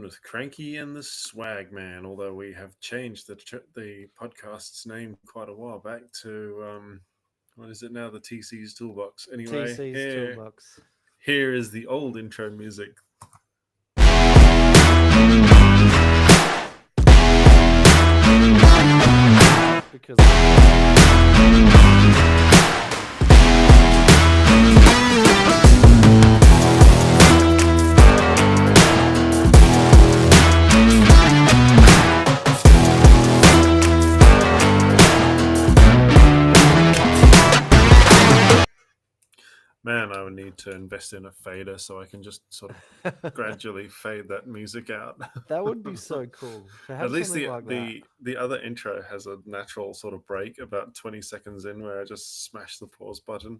with Cranky and the Swag Man. Although we have changed the podcast's name quite a while back to what is it now? The TC's Toolbox. Anyway, TC's Toolbox. here is the old intro music. Because Man, I would need to invest in a fader so I can just sort of gradually fade that music out. that would be so cool to have At least something the like that. the other intro has a natural sort of break about 20 seconds in where I just smash the pause button.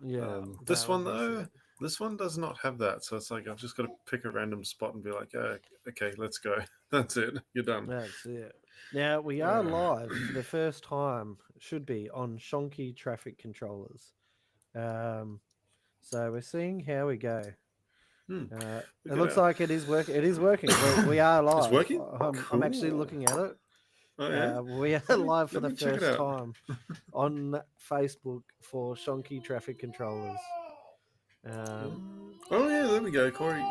Yeah, This that would one be though, sick. this one does not have that. So it's like I've just got to pick a random spot and be like, oh, okay, let's go. That's it. You're done. That's it. Now we are Uh, live for the first time. Should be on Shonky traffic controllers. Um, so we're seeing how we go. hmm. We It got looks our. like it is working. It is working. We are It's live. working. I'm actually Cool. looking at it. Oh yeah. We are Let me live for let the me check it first out. time on Facebook for Shonky traffic controllers. Um, Oh yeah, there we go. Corey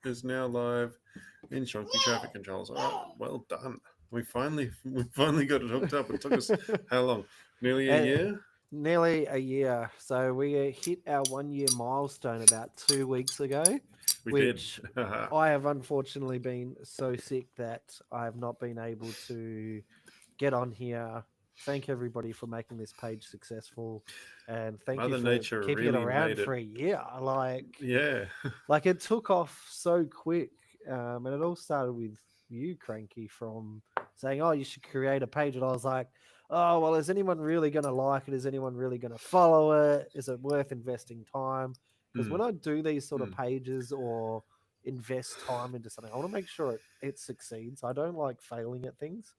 is now live in Chunky Traffic Controls. All right, well done. We finally got it hooked up. It took us how long? Nearly a and year. nearly a year. So we hit our 1 year milestone about 2 weeks ago, We did. which I have unfortunately been so sick that I have not been able to get on here. Thank everybody for making this page successful, and thank you Mother for Nature keeping it really around made it. for a year. Yeah. Like it took off so quick, and it all started with you, Cranky, from saying, "Oh, you should create a page," and I was like, "Oh, well, is anyone really going to like it? Is anyone really going to follow it? Is it worth investing time?" Because Hmm. when I do these sort of Hmm. pages or invest time into something, I want to make sure it succeeds. I don't like failing at things,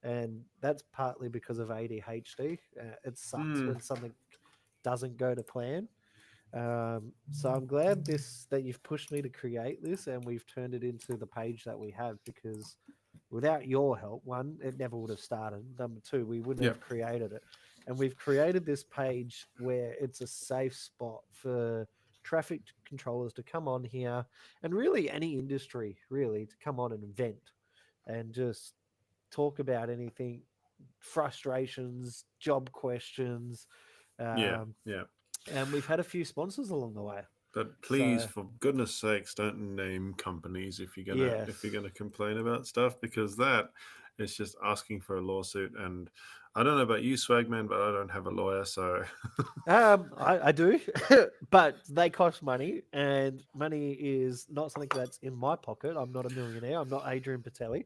and that's partly because of ADHD. It sucks Hmm. when something doesn't go to plan. So I'm glad that you've pushed me to create this and we've turned it into the page that we have, because without your help, one, it never would have started. Number two, we wouldn't Yep. have created it. And we've created this page where it's a safe spot for traffic controllers to come on here, and really any industry really to come on and vent and just talk about anything, frustrations, job questions. Yeah. Um, Yeah. and we've had a few sponsors along the way. But please, So for goodness sakes, don't name companies if you're yes, gonna complain about stuff, because that is just asking for a lawsuit. And I don't know about you, Swagman, but I don't have a lawyer, so I do, but they cost money, and money is not something that's in my pocket. I'm not a millionaire. I'm not Adrian Patelli,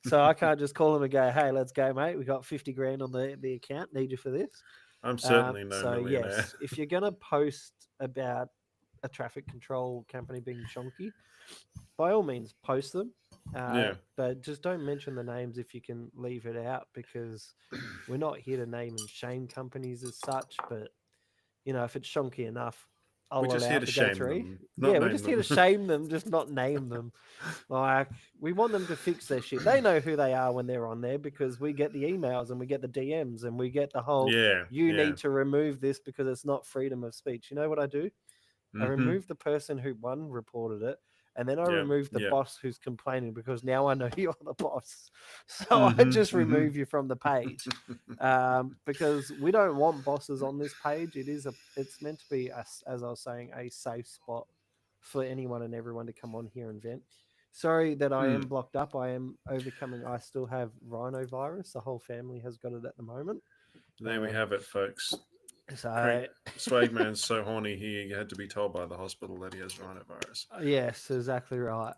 so I can't just call them and go, "Hey, let's go, mate. We got 50 grand on the account. Need you for this." I'm certainly no So millionaire. yes, if you're gonna post about a traffic control company being chonky, by all means post them, Yeah. but just don't mention the names if you can leave it out, because we're not here to name and shame companies as such. But if it's chonky enough, We're I'll just here allow to it to go shame through. them, not Yeah, we're name just here to them. shame them, just not name them. Like, we want them to fix their shit. They know who they are when they're on there, because we get the emails and we get the DMs and we get the whole, Yeah, "You yeah. need to remove this because it's not freedom of speech." You know what I do? I Hmm. removed the person who one reported it, and then I Yeah, removed the yeah. boss who's complaining, because now I know you're the boss. So I Hmm. just Hmm. remove you from the page, because we don't want bosses on this page. It's meant to be, as I was saying, a safe spot for anyone and everyone to come on here and vent. Sorry that I am blocked up. I am overcoming. I still have rhinovirus. The whole family has got it at the moment. There we Um, have it, folks. Crank so Swagman's so horny he had to be told by the hospital that he has rhinovirus. Yes, exactly right.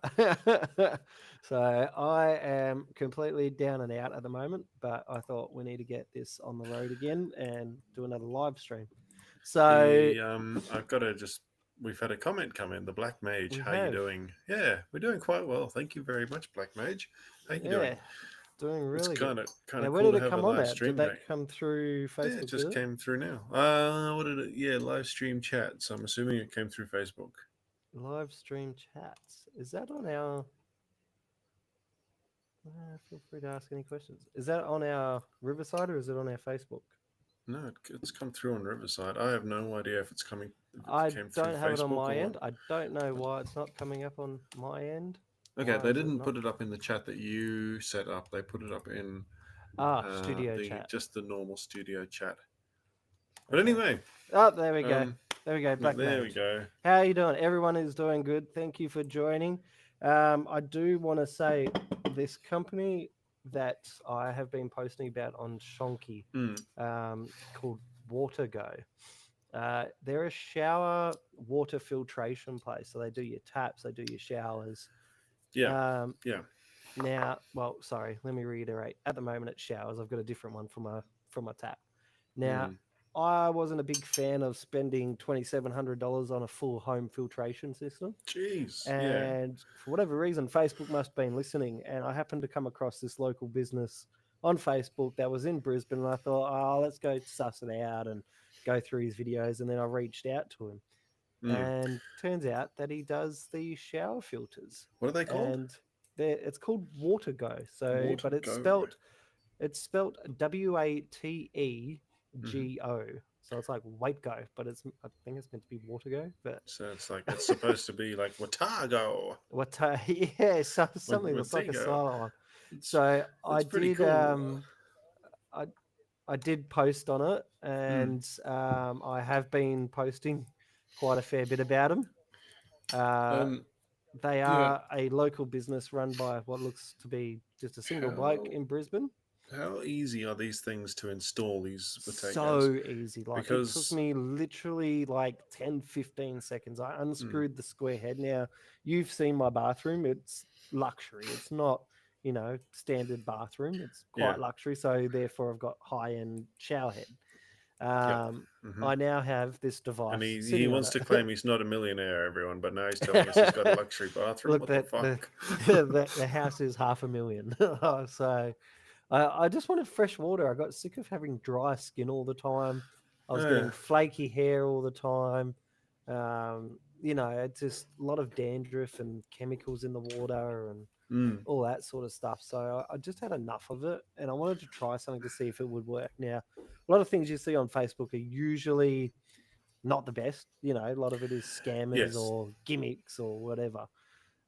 So I am completely down and out at the moment, but I thought we need to get this on the road again and do another live stream. So I've got to just. We've had a comment come in. The Black Mage, we how you have, doing? Yeah, we're doing quite well. Thank you very much, Black Mage. How you doing? yeah, doing It's really good. kind Now, of where cool did to it have a come on live at? Did stream that day. come through Yeah, it Facebook? Did just it? came through now. What did it? Yeah, live stream chat. So I'm assuming it came through Facebook. live stream chats. Is that on our? Feel free to ask any questions. Is that on our Riverside or is it on our Facebook? No, it's come through on Riverside. I have no idea if it's coming. If I it came through don't have it on Facebook my or end. what. I don't know why it's not coming up on my end. Okay, Why they is it didn't not? put it up in the chat that you set up. They put it up in Studio the chat. just the normal studio chat. But Okay. anyway, Oh, there we go. um, There we go. Black there we Mage. go. How are you doing? Everyone is doing good. Thank you for joining. I do want to say this company that I have been posting about on Shonky Mm, called WaterGo. They're a shower water filtration place. So they do your taps, they do your showers. yeah, Um, yeah. Now, well, sorry, let me reiterate. At the moment, it's showers. I've got a different one from my tap. Now, Mm, I wasn't a big fan of spending $2,700 on a full home filtration system. jeez, yeah. And for whatever reason, Facebook must have been listening. And I happened to come across this local business on Facebook that was in Brisbane. And I thought, oh, let's go suss it out and go through his videos. And then I reached out to him. Mm. And turns out that he does the shower filters. What are they called? And it's called WaterGo. So, but it's WaterGo. spelled WateGo. So it's like Wait Go, but I think it's meant to be WaterGo. But So it's supposed to be like Watago. yeah, something that's like a Watago. silent one. So I pretty did cool. I did post on it, and I have been posting quite a fair bit about them. They are a local business run by what looks to be just a single bloke in Brisbane. How easy are these things to install, these Watagos? So easy. Like it took Because me literally like 10, 15 seconds. I unscrewed the square head. Now, you've seen my bathroom. It's luxury. It's not, standard bathroom. It's quite luxury. So therefore I've got high-end shower head. I now have this device. and he wants to claim he's not a millionaire, everyone, but now he's telling us he's got a luxury bathroom. Look, what the fuck? the house is $500,000. So I just wanted fresh water. I got sick of having dry skin all the time. I was getting flaky hair all the time. It's just a lot of dandruff and chemicals in the water and all that sort of stuff. So I just had enough of it, and I wanted to try something to see if it would work. Now, a lot of things you see on Facebook are usually not the best. A lot of it is scammers or gimmicks or whatever.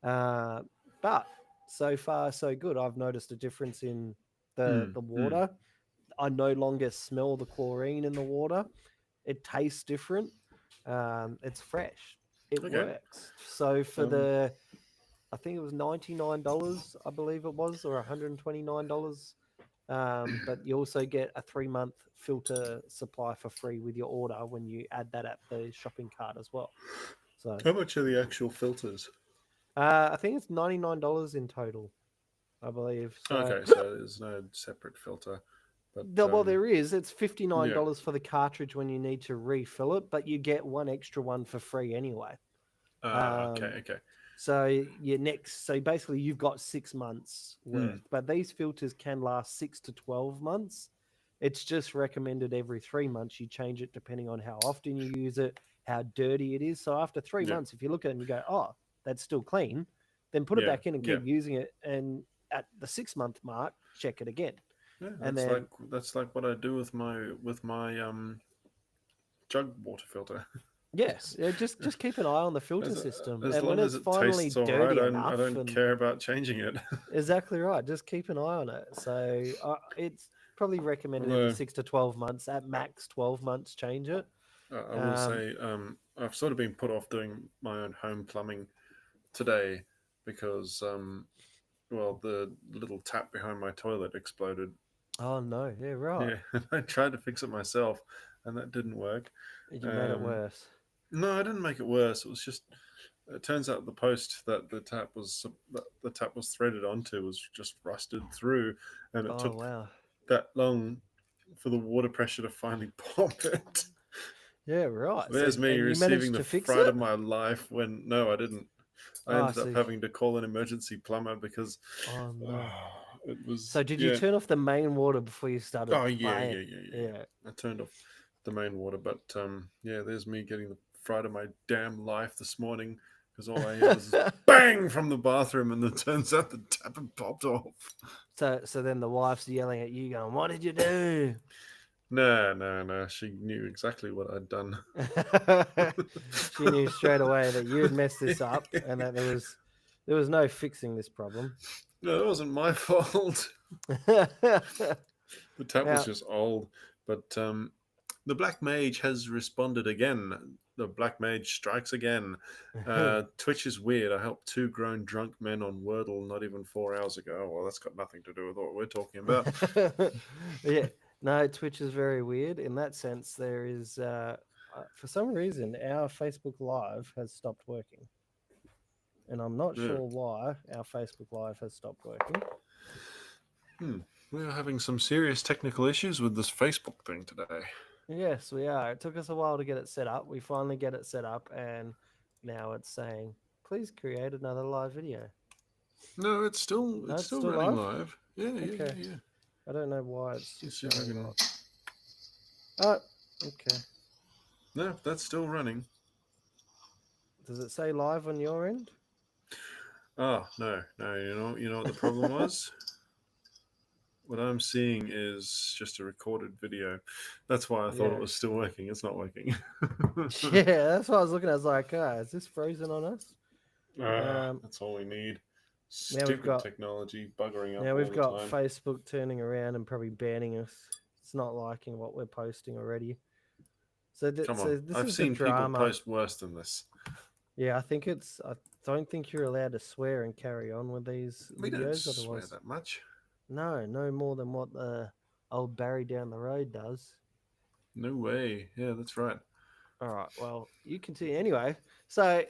But so far, so good. I've noticed a difference in the water. I no longer smell the chlorine in the water. It tastes different. It's fresh. It works. So for I think it was $99, I believe it was, or $129. But you also get a 3-month filter supply for free with your order when you add that at the shopping cart as well. So how much are the actual filters? I think it's $99 in total, I believe. So, okay, so there's no separate filter. But, well, there is. It's $59 for the cartridge when you need to refill it, but you get one extra one for free anyway. Okay. So so basically you've got 6 months worth, but these filters can last 6 to 12 months. It's just recommended every 3 months you change it depending on how often you use it, how dirty it is. So after 3 months, if you look at it and you go, oh, that's still clean, then put it back in and keep using it. And at the 6-month mark, check it again. Yeah, and that's like what I do with my jug water filter. Yes, just keep an eye on the filter system. As and long when as it's it finally tastes all dirty right, enough, I don't care about changing it. Exactly right. Just keep an eye on it. So it's probably recommended every 6 to 12 months. At max 12 months, change it. I will say I've sort of been put off doing my own home plumbing today because the little tap behind my toilet exploded. Oh no! Yeah, right. Yeah, I tried to fix it myself, and that didn't work. You made it worse. No, I didn't make it worse. It was just. It turns out the post that the tap was threaded onto was just rusted through, and it took that long for the water pressure to finally pop it. Yeah, right. There's me receiving the fright of my life when no, I didn't. I ended up having to call an emergency plumber because it was. So did you turn off the main water before you started? Oh yeah. I turned off the main water, but there's me getting the fright of my damn life this morning Because all I hear was this bang from the bathroom, and then turns out the tap had popped off. So then the wife's yelling at you, going, "What did you do?" No. She knew exactly what I'd done. She knew straight away that you had messed this up, and that there was no fixing this problem. No, it wasn't my fault. The tap was just old. But the Black Mage has responded again. The Black Mage strikes again. Twitch is weird. I helped 2 grown drunk men on Wordle not even 4 hours ago. Well, that's got nothing to do with what we're talking about. Yeah. No, Twitch is very weird. In that sense, there is, for some reason, our Facebook Live has stopped working. And I'm not sure why our Facebook Live has stopped working. We're having some serious technical issues with this Facebook thing today. Yes, we are. It took us a while to get it set up. We finally get it set up, and now it's saying, please create another live video. No, it's still running live. Yeah, okay. Yeah. I don't know why it's running. Oh, okay. No, that's still running. Does it say live on your end? Oh, no. You know what the problem was? What I'm seeing is just a recorded video. That's why I thought it was still working. It's not working. Yeah, that's what I was looking at. I was like, is this frozen on us? That's all we need. Stupid technology buggering up. Now we've got Facebook turning around and probably banning us. It's not liking what we're posting already. Come on. I've seen people post worse than this. Yeah, I don't think you're allowed to swear and carry on with these videos. We don't swear that much. No more than what the old Barry down the road does. No way. Yeah, that's right. All right. Well, you continue anyway. So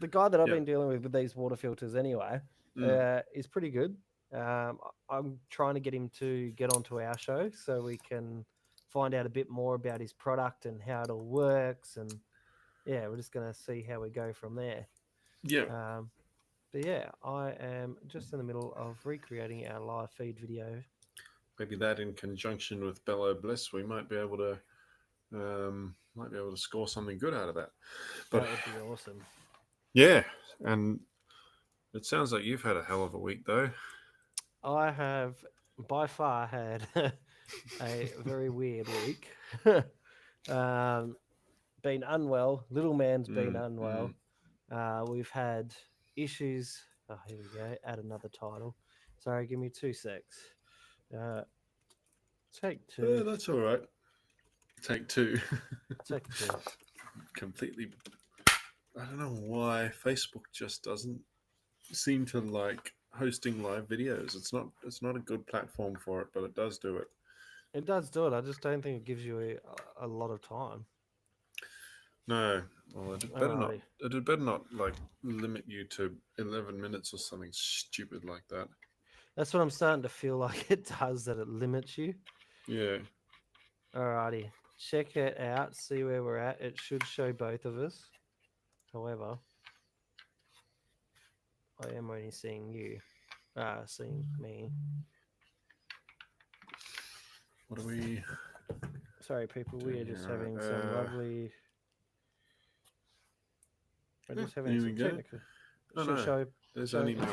the guy that I've been dealing with these water filters anyway is pretty good. I'm trying to get him to get onto our show so we can find out a bit more about his product and how it all works. And yeah, we're just going to see how we go from there. Yeah. But yeah, I am just in the middle of recreating our live feed video. Maybe that in conjunction with Bellow Bliss, we might be able to score something good out of that. But that would be awesome. Yeah, and it sounds like you've had a hell of a week, though. I have by far had a very weird week. Been unwell. Little man's been unwell. We've had issues. Oh, here we go. Add another title. Sorry, give me 2 secs. Take 2. Yeah, that's all right. Take 2. Take 2. Completely. I don't know why Facebook just doesn't seem to like hosting live videos. It's not a good platform for it, but it does do it. It does do it. I just don't think it gives you a lot of time. No, well, it had better not like limit you to 11 minutes or something stupid like that. That's what I'm starting to feel like it does, that it limits you. Yeah. Alrighty, check it out, see where we're at. It should show both of us. However, I am only seeing you. Seeing me. What are we... Sorry, people, we are just having some lovely... We're just having some technical... Oh, no. There's only me.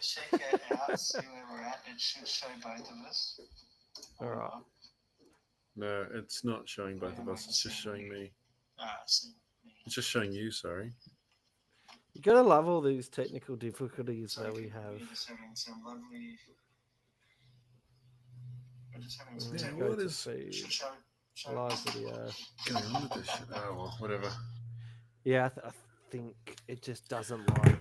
Check it out, see where we're at. It should show both of us. Alright. No, it's not showing both of us. It's just showing me. It's just showing you, sorry. You gotta love all these technical difficulties that we have. What is live video? Going on with this shit? Oh, well, whatever. Yeah, I think it just doesn't like.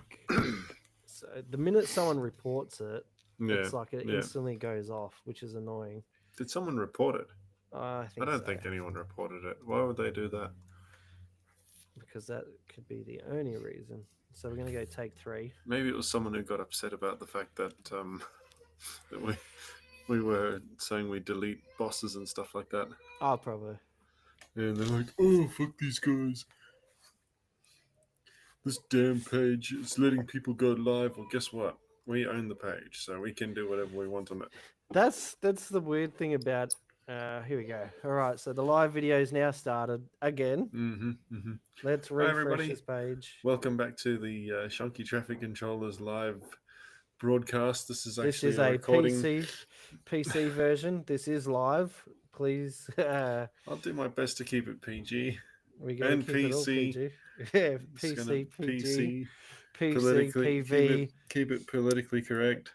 So the minute someone reports it, it's like it instantly goes off, which is annoying. Did someone report it? I don't think anyone reported it. Why would they do that? Because that could be the only reason. So we're going to go take 3. Maybe it was someone who got upset about the fact that that we were saying we delete bosses and stuff like that. Oh, probably. And they're like, oh, fuck these guys. This damn page is letting people go live. Well, guess what? We own the page, so we can do whatever we want on it. That's the weird thing about Here we go. All right, so the live video is now started again. Let's Hi, refresh everybody. this page. Welcome back to the Shonky Traffic Controllers live broadcast. This is actually a recording. PC version. This is live. Please. I'll do my best to keep it PG. We got to keep PC. it all PG. Yeah, PC, PG, PC, PV. Keep it politically correct.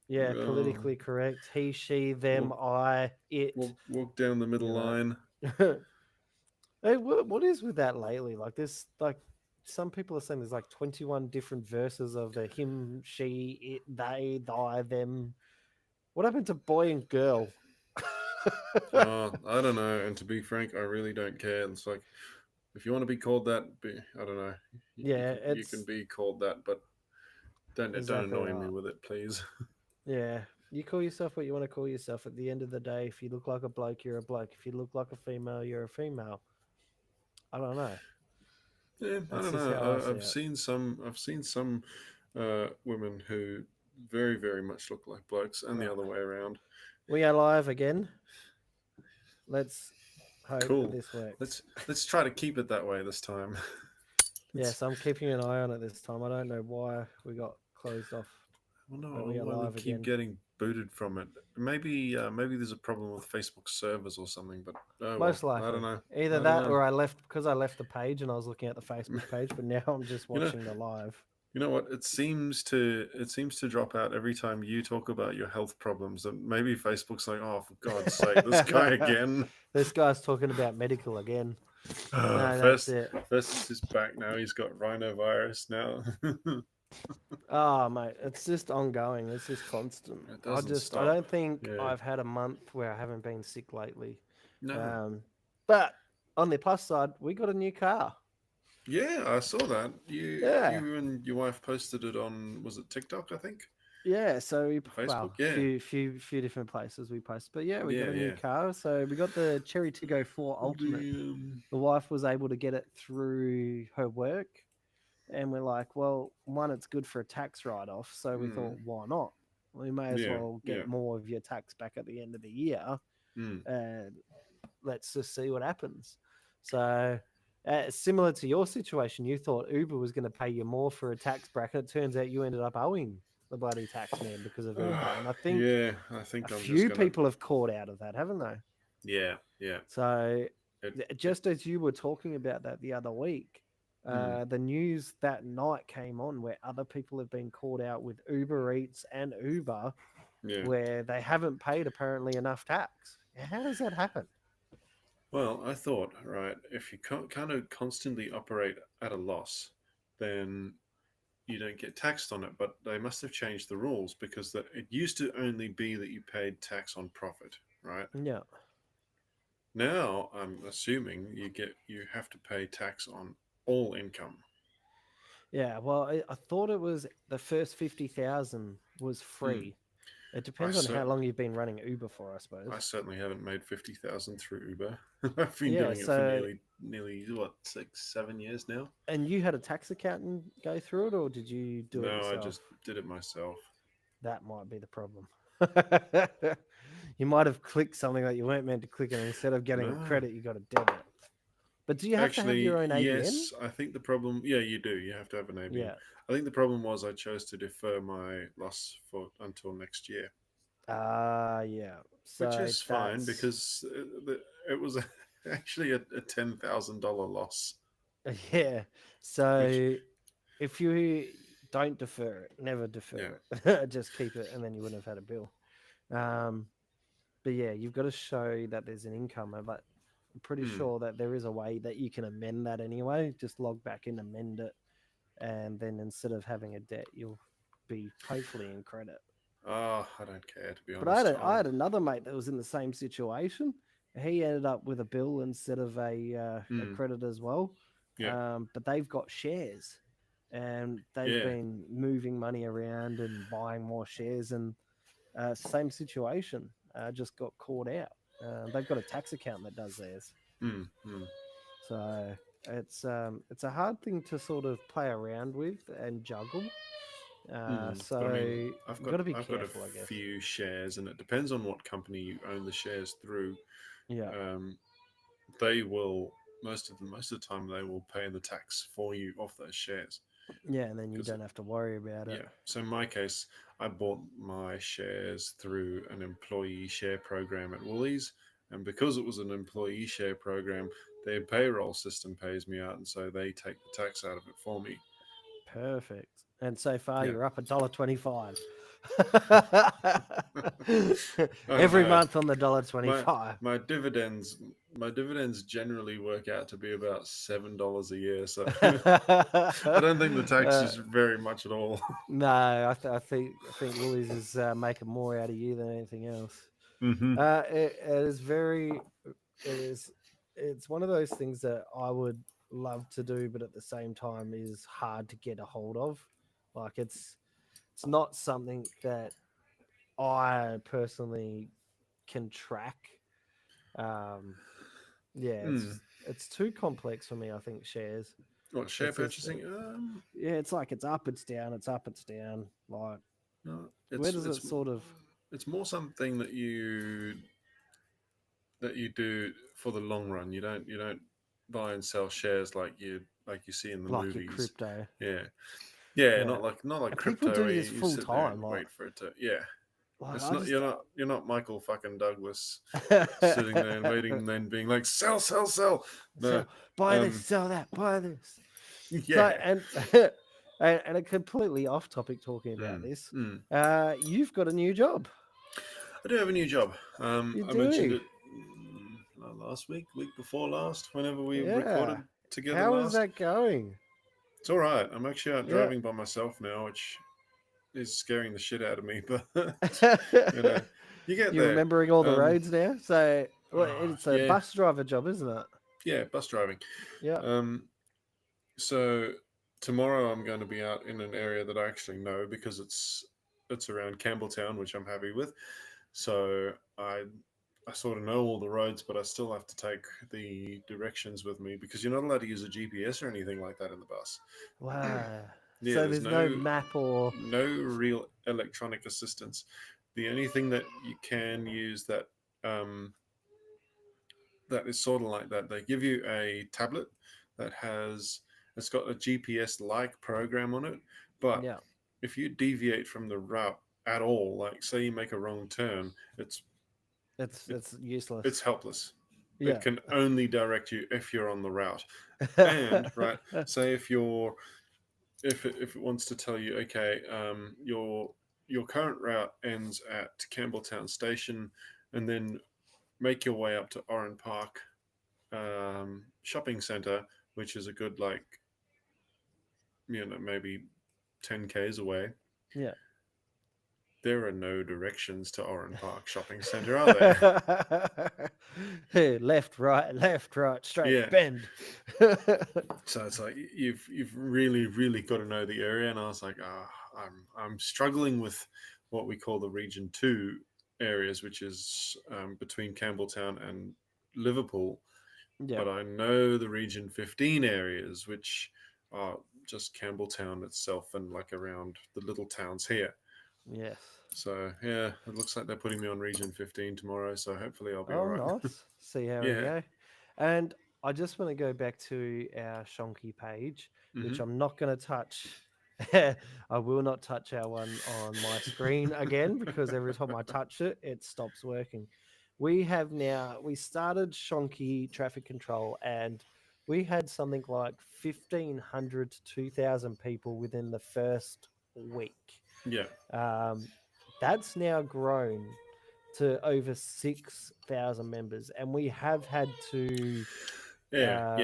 Yeah, politically correct. He, she, them, I, it. Walk down the middle line. Hey, what is with that lately? Like this, like some people are saying there's like 21 different verses of the him, she, it, they, thy, them. What happened to boy and girl? I don't know. And to be frank, I really don't care. It's like, if you want to be called that, I don't know. You can be called that, but don't annoy me with it, please. Yeah, you call yourself what you want to call yourself. At the end of the day, if you look like a bloke, you're a bloke. If you look like a female, you're a female. I don't know. Yeah, I don't know. I've seen some women who very, very much look like blokes, and the other way around. We are live again. Let's hope that this works. Let's try to keep it that way this time. Yes, I'm keeping an eye on it this time. I don't know why we got closed off. Well, no, we keep getting booted from it. Maybe there's a problem with Facebook servers or something. But most likely, I don't know. Either that or I left the page and I was looking at the Facebook page, but now I'm just watching the live. You know what? It seems to drop out every time you talk about your health problems, and maybe Facebook's like, "Oh, for God's sake, this guy again." This guy's talking about medical again. No, first it's his back. Now he's got rhinovirus now. Oh, mate, it's just ongoing. It's just constant. I don't think I've had a month where I haven't been sick lately. No. But on the plus side, we got a new car. Yeah, I saw that. You and your wife posted it on, was it TikTok, I think? Yeah, so Facebook, few different places we posted. But yeah, we got a new car. So we got the Cherry Tiggo 4 Ultimate. The wife was able to get it through her work. And we're like, well, one, it's good for a tax write-off. So we thought, why not? We may as well get more of your tax back at the end of the year. And let's just see what happens. So similar to your situation, you thought Uber was going to pay you more for a tax bracket. It turns out you ended up owing the bloody tax man because of Uber. And I think a few people have caught out of that, haven't they? Yeah. So just as you were talking about that the other week, the news that night came on where other people have been called out with Uber Eats and Uber, where they haven't paid apparently enough tax. How does that happen? Well, I thought, right, if you kind of constantly operate at a loss, then you don't get taxed on it. But they must have changed the rules because it used to only be that you paid tax on profit, right? Yeah. Now I'm assuming you have to pay tax on all income. Yeah, well, I thought it was the first 50,000 was free. It depends on how long you've been running Uber for, I suppose. I certainly haven't made 50,000 through Uber. I've been doing it for nearly 6-7 years now. And you had a tax accountant go through it, or did you do it yourself? No, I just did it myself. That might be the problem. You might have clicked something that you weren't meant to click, and instead of getting a credit, you got a debit. But do you have to have your own ABN? Yes, I think the problem... Yeah, you do. You have to have an ABN. Yeah. I think the problem was I chose to defer my loss until next year. Yeah. So which is fine because it was actually a $10,000 loss. Yeah. So if you don't defer it, never defer it. Just keep it and then you wouldn't have had a bill. But yeah, you've got to show that there's an income. But I'm pretty sure that there is a way that you can amend that anyway. Just log back in, amend it. And then instead of having a debt, you'll be hopefully in credit. Oh, I don't care, to be honest. But I had another mate that was in the same situation. He ended up with a bill instead of a credit as well. Yeah. But they've got shares. And they've been moving money around and buying more shares. And same situation, just got caught out. They've got a tax account that does theirs. So... It's a hard thing to sort of play around with and juggle. So but I mean, I've you've got to be got a careful, I guess. few shares, and it depends on what company you own the shares through. Yeah. They will most of the time they will pay the tax for you off those shares. Yeah, and then you 'Cause don't have to worry about it. yeah, so in my case, I bought my shares through an employee share program at Woolies, and because it was an employee share program, their payroll system pays me out, and so they take the tax out of it for me. Perfect. And so far, Yeah. you're up $1.25 Oh every no, month on the my $1.25. my dividends my dividends generally work out to be about $7 a year, so I don't think the tax is very much at all. No, I think Woolies is making more out of you than anything else. Mm-hmm. It is very it is it's one of those things that I would love to do, but at the same time is hard to get a hold of. Like it's not something that I personally can track. Yeah, it's too complex for me. I think shares. What, share It's just purchasing? yeah, it's like it's up, it's down, it's up, it's down. Like No, where does it sort of? it's more something that you do for the long run. You don't buy and sell shares like you see in the Like your movies. crypto. Yeah, yeah, Yeah. not like And people crypto do where this you full sit there time. and wait for it to. Yeah, Like it's I not just you're not Michael fucking Douglas sitting there and waiting and then being like sell sell sell. No, sell, buy this, sell that, buy this. So yeah. and a completely off topic talking about Mm, this. mm. You've got a new job. I do have a new job. You I mentioned do. it last week, week before last, whenever we Yeah. recorded together How is last. that going? It's all right. I'm actually out Yeah. driving by myself now, which is scaring the shit out of me. But you know, you get You're there. remembering all the roads now. So well, it's a Yeah, bus driver job, isn't it? yeah, bus driving. Yeah. So tomorrow I'm going to be out in an area that I actually know because it's around Campbelltown, which I'm happy with. So I sort of know all the roads, but I still have to take the directions with me because you're not allowed to use a GPS or anything like that in the bus. Wow. Yeah, So there's there's no map or no real electronic assistance. The only thing that you can use um, that is sort of like that, they give you a tablet that it's got a GPS like program on it, but yeah. if you deviate from the route at all, like say you make a wrong turn, It's useless. it's helpless. It Yeah. can only direct you if you're on the route. And right, say if it wants to tell you, okay, your current route ends at Campbelltown Station, and then make your way up to Oran Park shopping centre, which is a good maybe 10 k's away. Yeah. There are no directions to Oran Park shopping centre, are there? Hey, left, right, straight, Yeah. bend. So it's like you've really got to know the area, and I was like, I'm struggling with what we call the Region 2 areas, which is between Campbelltown and Liverpool. Yeah. But I know the Region 15 areas, which are just Campbelltown itself and like around the little towns here. Yes. So yeah, it looks like they're putting me on Region 15 tomorrow. So hopefully I'll be all Oh, right. nice. See how we Yeah. go. And I just want to go back to our Shonky page, which Mm-hmm. I'm not going to touch. I will not touch our one on my screen again because every time I touch it, it stops working. We started Shonky traffic control and we had something like 1,500 to 2,000 people within the first week. Yeah. That's now grown to over 6,000 members, and we have had to Yeah.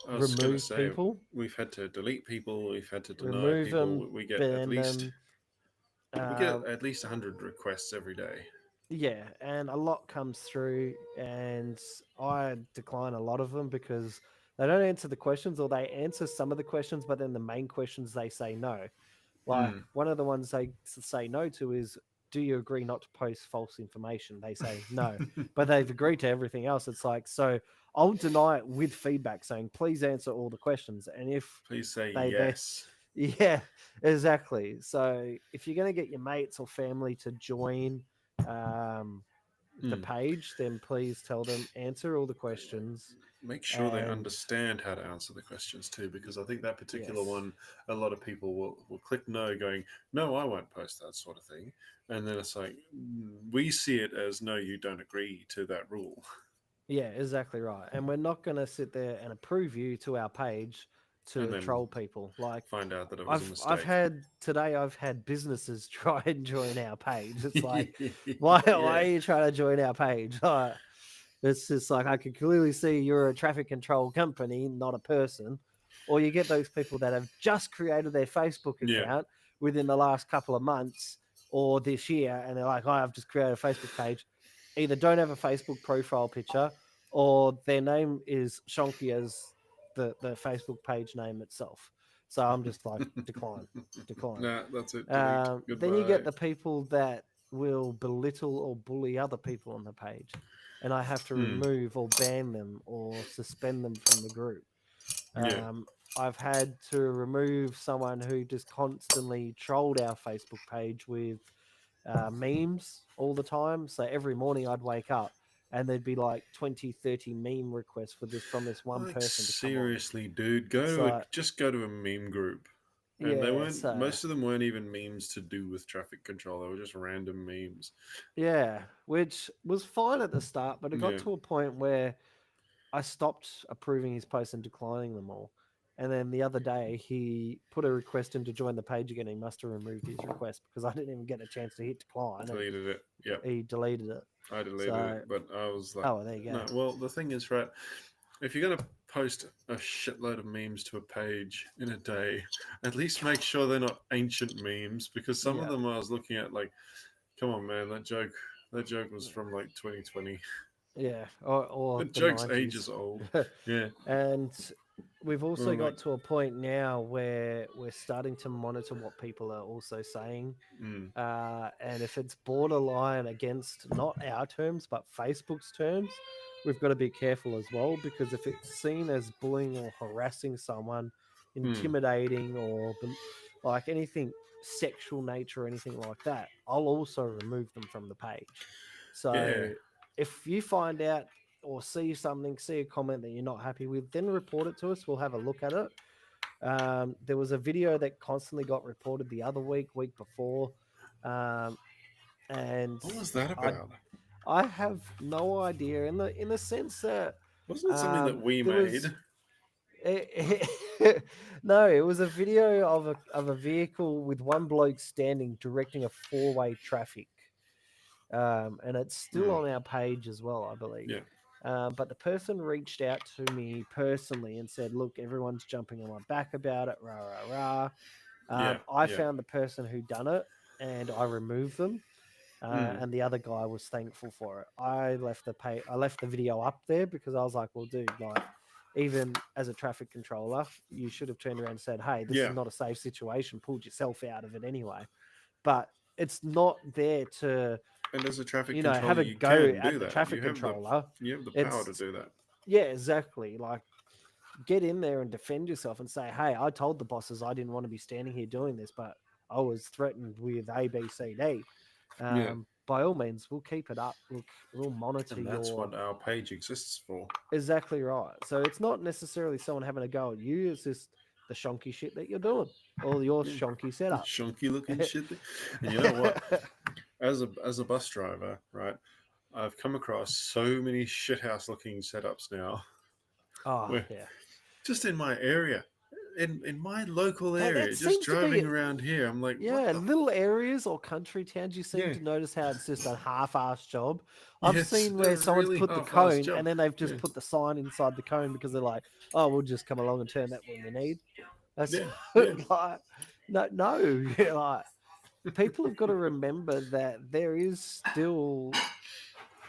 I was going to remove say people, we've had to delete people, we've had to deny remove people. them, We get ban them. we get at least 100 requests every day. Yeah, and a lot comes through, and I decline a lot of them because they don't answer the questions, or they answer some of the questions, but then the main questions they say no. Like one of the ones they say no to is, do you agree not to post false information? They say no, but they've agreed to everything else. It's like, so I'll deny it with feedback saying, please answer all the questions. And if Please say they yes. Yeah, exactly. So if you're going to get your mates or family to join the Mm. page, then please tell them answer all the questions. Make sure they And understand how to answer the questions too, because I think that particular yes, one, a lot of people will click no, going, no, I won't post that sort of thing. And then it's like, we see it as, no, you don't agree to that rule. yeah, exactly right. And we're not going to sit there and approve you to our page And to then troll people. Like find out that it was a I've mistake. had today, I've had businesses try and join our page. It's like, why Yeah. are you trying to join our page? It's just like, I can clearly see you're a traffic control company, not a person. Or you get those people that have just created their Facebook Yeah. account within the last couple of months or this year, and they're like, oh, I've just created a Facebook page. Either don't have a Facebook profile picture, or their name is Shonky as the Facebook page name itself. So I'm just like, decline, decline. Nah, that's it. Delete. Then you get Goodbye. the people that will belittle or bully other people on the page, and I have to Mm. remove or ban them or suspend them from the group. Yeah. I've had to remove someone who just constantly trolled our Facebook page with memes all the time. So every morning I'd wake up and there'd be like 20, 30 meme requests for this from this one Like, person to come on. seriously, dude, So just go to a meme group. And they yeah, weren't, so most of them weren't even memes to do with traffic control. They were just random memes. yeah, which was fine at the start, but it got Yeah. to a point where I stopped approving his posts and declining them all. And then the other day, he put a request in to join the page again. He must have removed his request because I didn't even get a chance to hit decline, and Deleted it. Yep. he deleted it. I deleted So, it, but I was like, oh, well, there you no. go. Well, the thing is, right, if you're going to post a shitload of memes to a page in a day, at least make sure they're not ancient memes, because some of Yeah, them I was looking at, like, come on, man, that joke was from like 2020. yeah, or The the joke's 90s. ages old. Yeah. And we've also I'm like, got to a point now where we're starting to monitor what people are also saying. mm, And if it's borderline against not our terms, but Facebook's terms, we've got to be careful as well, because if it's seen as bullying or harassing someone, mm, intimidating, or like anything sexual nature or anything like that, I'll also remove them from the page. yeah. So if you find out or see something, see a comment that you're not happy with, then report it to us. We'll have a look at it. There was a video that constantly got reported the other week before, um, and What was that I about? I have no idea in the sense that Wasn't it something that we there made? was no, it was a video of a vehicle with one bloke standing directing a four-way traffic, and it's still Mm, on our page as well, I believe. yeah. But the person reached out to me personally and said, "Look, everyone's jumping on my back about it, rah rah rah." Yeah. I Yeah. found the person who done it, and I removed them. Mm, And the other guy was thankful for it. I left the video up there because I was like, "Well, dude, like, even as a traffic controller, you should have turned around and said, "Hey, this is yeah. not a safe situation. Pulled yourself out of it anyway." But it's not there to, And as a traffic you know, have controller, a you go can do at the that. traffic controller. You have the power to It's do that. yeah, exactly. Like, get in there and defend yourself and say, "Hey, I told the bosses I didn't want to be standing here doing this, but I was threatened with A, B, C, D." Yeah. By all means, we'll keep it up. We'll monitor And that's your what our page exists for. exactly right. So it's not necessarily someone having a go at you. It's just the shonky shit that you're doing, or your Yeah. shonky setup. Shonky looking shit. And you know what? As a bus driver, right? I've come across so many shithouse looking setups now. Oh Where yeah, just in my area, in my local that area, just seems to be driving around here, I'm like, what yeah. the? Little areas or country towns, you seem Yeah. to notice how it's just a half-assed job. I've Yes, seen a where someone's really put the half-assed cone job. and then they've Yeah. just put the sign inside the cone because they're like, "Oh, we'll just come along and turn that when we need." That's Yeah. Yeah. like, no, like, people have got to remember that there is still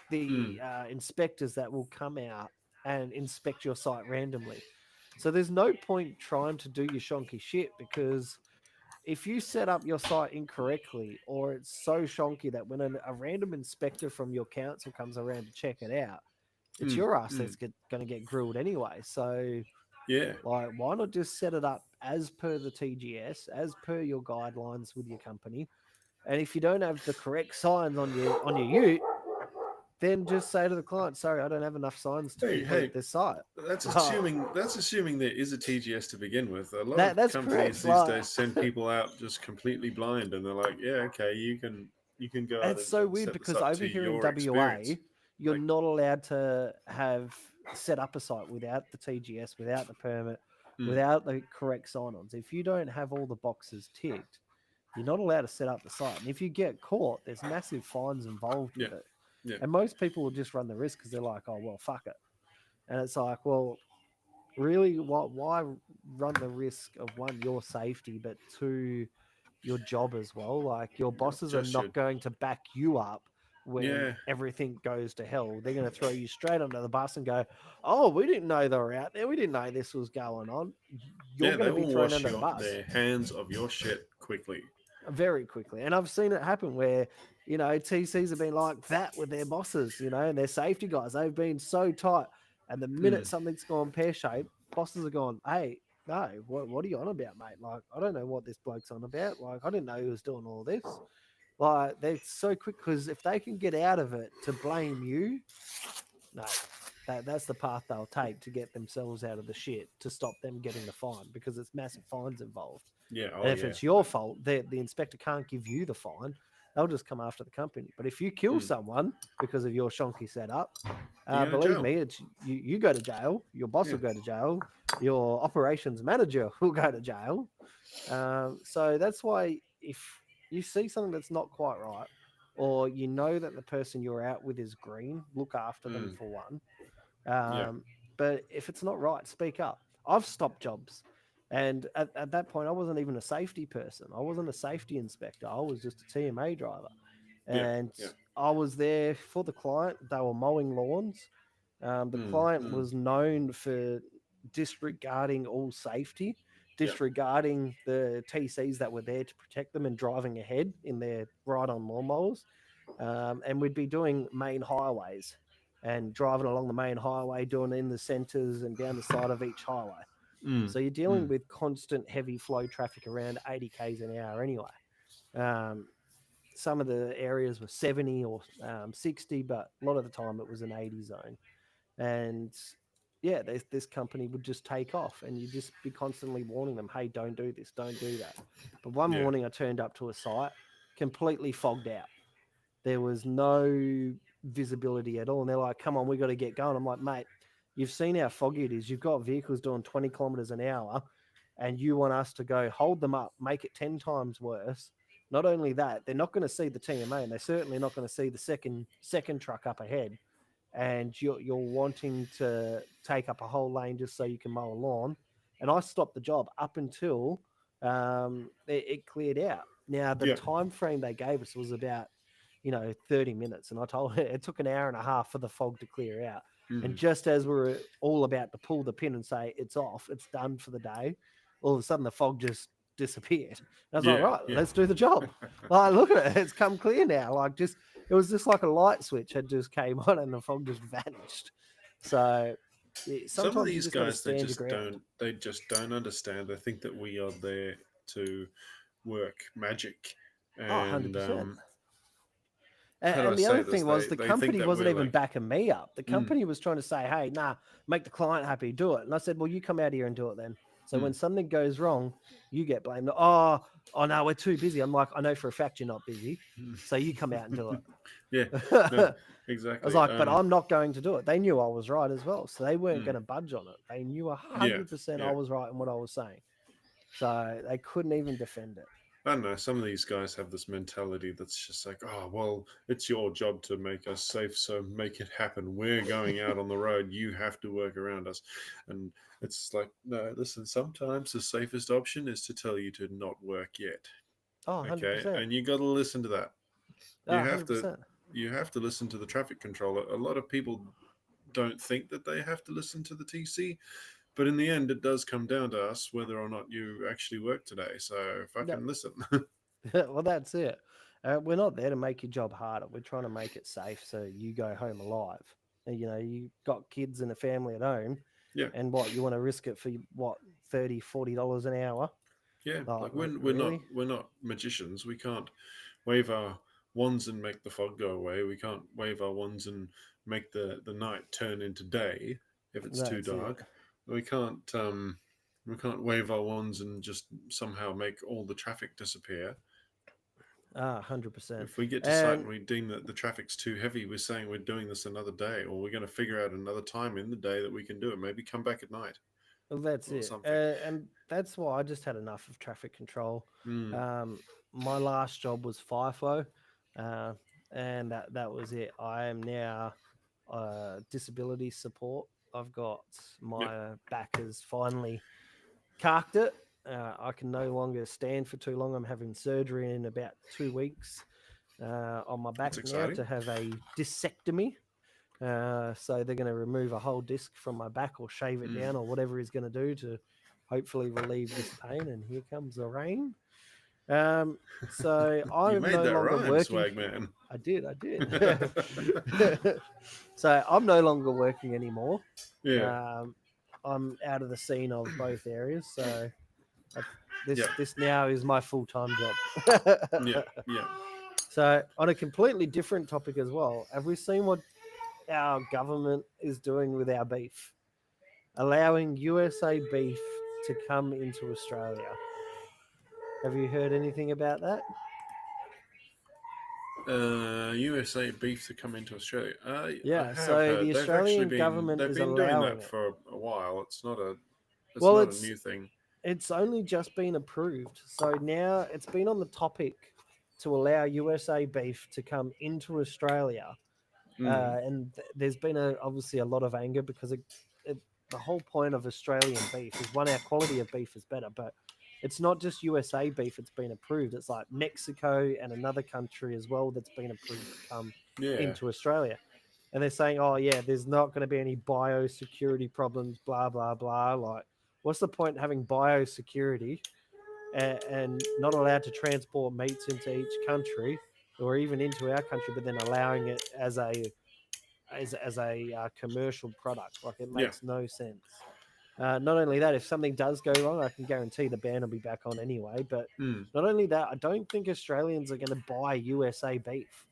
the Mm. inspectors that will come out and inspect your site randomly. So there's no point trying to do your shonky shit, because if you set up your site incorrectly, or it's so shonky that when a random inspector from your council comes around to check it out, it's Mm. your ass Mm. that's going to get grilled anyway. So Yeah. Like, why not just set it up as per the TGS, as per your guidelines with your company? And if you don't have the correct signs on your ute, then just say to the client, "Sorry, I don't have enough signs to Hey, complete this site." that's Like, assuming there is a TGS to begin with. A lot of that's companies correct. these Like, days send people out just completely blind, and they're like, "Yeah, okay, you can go out it's so and weird set this because up to over here in your WA, experience." you're Like, not allowed to have set up a site without the TGS, without the permit, mm, without the correct sign-ons. If you don't have all the boxes ticked, you're not allowed to set up the site. And if you get caught, there's massive fines involved yeah, with it. yeah, And most people will just run the risk because they're like, "Oh well, fuck it." And it's like, well, really, why run the risk of one, your safety, but two, your job as well? Like, your not bosses are just your not going to back you up when yeah, everything goes to hell. They're going to throw you straight under the bus and go, "Oh, we didn't know they were out there. We didn't know this was going on." You're yeah. going They to be will thrown wash under the bus their hands of your shit quickly. very quickly. And I've seen it happen where, TCs have been like that with their bosses, and their safety guys. They've been so tight. And the minute Mm, something's gone pear shaped, bosses are gone, "Hey, no, what are you on about, mate? Like, I don't know what this bloke's on about. Like, I didn't know he was doing all this." Like, they're so quick because if they can get out of it to blame you, no, that's the path they'll take to get themselves out of the shit, to stop them getting the fine, because it's massive fines involved. yeah. Oh And if yeah. it's your fault, the inspector can't give you the fine. They'll just come after the company. But if you kill Mm, someone because of your shonky setup, you're going to believe jail. me, it's you go to jail. Your boss Yeah. will go to jail. Your operations manager will go to jail. So that's why, if you see something that's not quite right, or you know that the person you're out with is green, look after them Mm, for one. yeah. But if it's not right, speak up. I've stopped jobs. And at that point, I wasn't even a safety person. I wasn't a safety inspector. I was just a TMA driver. Yeah. And Yeah. I was there for the client. They were mowing lawns. The Mm, client mm, was known for disregarding all safety, yeah. disregarding the TCs that were there to protect them, and driving ahead in their ride-on lawnmowers. And we'd be doing main highways and driving along the main highway, doing it in the centres and down the side of each highway. Mm, So you're dealing mm, with constant heavy flow traffic around 80 k's an hour anyway. Um, some of the areas were 70 or 60, but a lot of the time it was an 80 zone. And yeah, this company would just take off, and you'd just be constantly warning them, "Hey, don't do this, don't do that." But one yeah. morning I turned up to a site completely fogged out. There was no visibility at all. And they're like, "Come on, we got to get going." I'm like, "Mate, you've seen how foggy it is. You've got vehicles doing 20 kilometers an hour, and you want us to go hold them up, make it 10 times worse." Not only that, they're not going to see the TMA, and they're certainly not going to see the second truck up ahead. And you're wanting to take up a whole lane just so you can mow a lawn. And I stopped the job up until it cleared out. Now, the Yeah. time frame they gave us was about 30 minutes. And I told her it took an hour and a half for the fog to clear out. And Mm, just as we were all about to pull the pin and say it's off, it's done for the day, all of a sudden the fog just disappeared. And I was like, yeah. "Right, Yeah. let's do the job." Like, look at it, it's come clear now. Like, just it was just like a light switch had just came on and the fog just vanished. So Some of sometimes you these just got to guys, stand your ground. they just don't understand. They think that we are there to work magic, Oh, and 100%. how do I And the say other this? thing was, the They think company that wasn't we're even like, backing me up. The mm, company was trying to say, "Hey, nah, make the client happy, do it." And I said, "Well, you come out here and do it then." So when mm, something goes wrong, you get blamed. Oh no, we're too busy. I'm like, "I know for a fact you're not busy, so you come out and do yeah, no, it." I was exactly. like, "But I'm not going to do it." They knew I was right as well, so they weren't Mm, going to budge on it. They knew yeah, 100% I yeah. was right in what I was saying, so they couldn't even defend it. I don't know. Some of these guys have this mentality that's just like, oh, well, it's your job to make us safe, so make it happen. We're going out on the road. You have to work around us. And it's like, no, listen, sometimes the safest option is to tell you to not work yet. Oh, Okay. 100%. And you got to listen to that. Oh, You have to. 100%. You have to listen to the traffic controller. A lot of people don't think that they have to listen to the TC, but in the end, it does come down to us whether or not you actually work today. So No, fucking listen. well, that's it. We're not there to make your job harder. We're trying to make it safe so you go home alive. And, you got kids and a family at home. Yeah. And what, you want to risk it for what, $30-$40 an hour? Yeah, like we're really? not magicians. We can't wave our wands and make the fog go away. We can't wave our wands and make the night turn into day if it's too That's it. dark. We can't wave our wands and just somehow make all the traffic disappear. 100%. If we get to site and we deem that the traffic's too heavy, we're saying we're doing this another day, or we're going to figure out another time in the day that we can do it. Maybe come back at night. Well, that's it. And that's why I just had enough of traffic control. My last job was FIFO, and that was it. I am now disability support. I've got my back has finally carked it. I can no longer stand for too long. I'm having surgery in about 2 weeks on my back now to have a discectomy. So they're going to remove a whole disc from my back or shave it down or whatever he's going to do to hopefully relieve this pain. And here comes the rain. So I'm no longer working. Swagman. I did. So I'm no longer working anymore. Yeah. I'm out of the scene of both areas. So this now is my full-time job. Yeah. So on a completely different topic as well, have we seen what our government is doing with our beef? Allowing USA beef to come into Australia. Have you heard anything about that? USA beef to come into Australia. So the Australian government is allowing it for a while. It's not a new thing. It's only just been approved. So now it's been on the topic to allow USA beef to come into Australia. And there's been obviously a lot of anger because the whole point of Australian beef is, one, our quality of beef is better, but it's not just USA beef it's been approved. It's like Mexico and another country as well that's been approved to come into Australia. And they're saying, oh, yeah, there's not going to be any biosecurity problems, blah, blah, blah. Like, what's the point in having biosecurity and not allowed to transport meats into each country or even into our country, but then allowing it as a commercial product? Like, it makes no sense. Not only that, if something does go wrong, I can guarantee the ban will be back on anyway. But not only that, I don't think Australians are going to buy USA beef.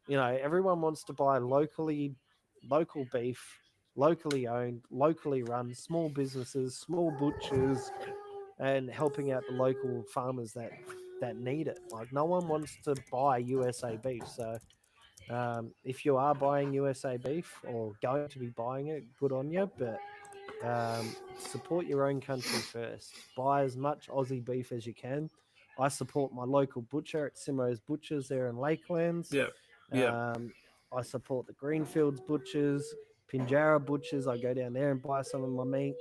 You know, everyone wants to buy local beef, locally owned, locally run, small businesses, small butchers, and helping out the local farmers that need it. Like, no one wants to buy USA beef. So if you are buying USA beef or going to be buying it, good on you. But support your own country first. Buy as much Aussie beef as you can. I support my local butcher at Simo's Butchers there in Lakelands. I support the Greenfields Butchers, Pinjarra Butchers. I go down there and buy some of my meat.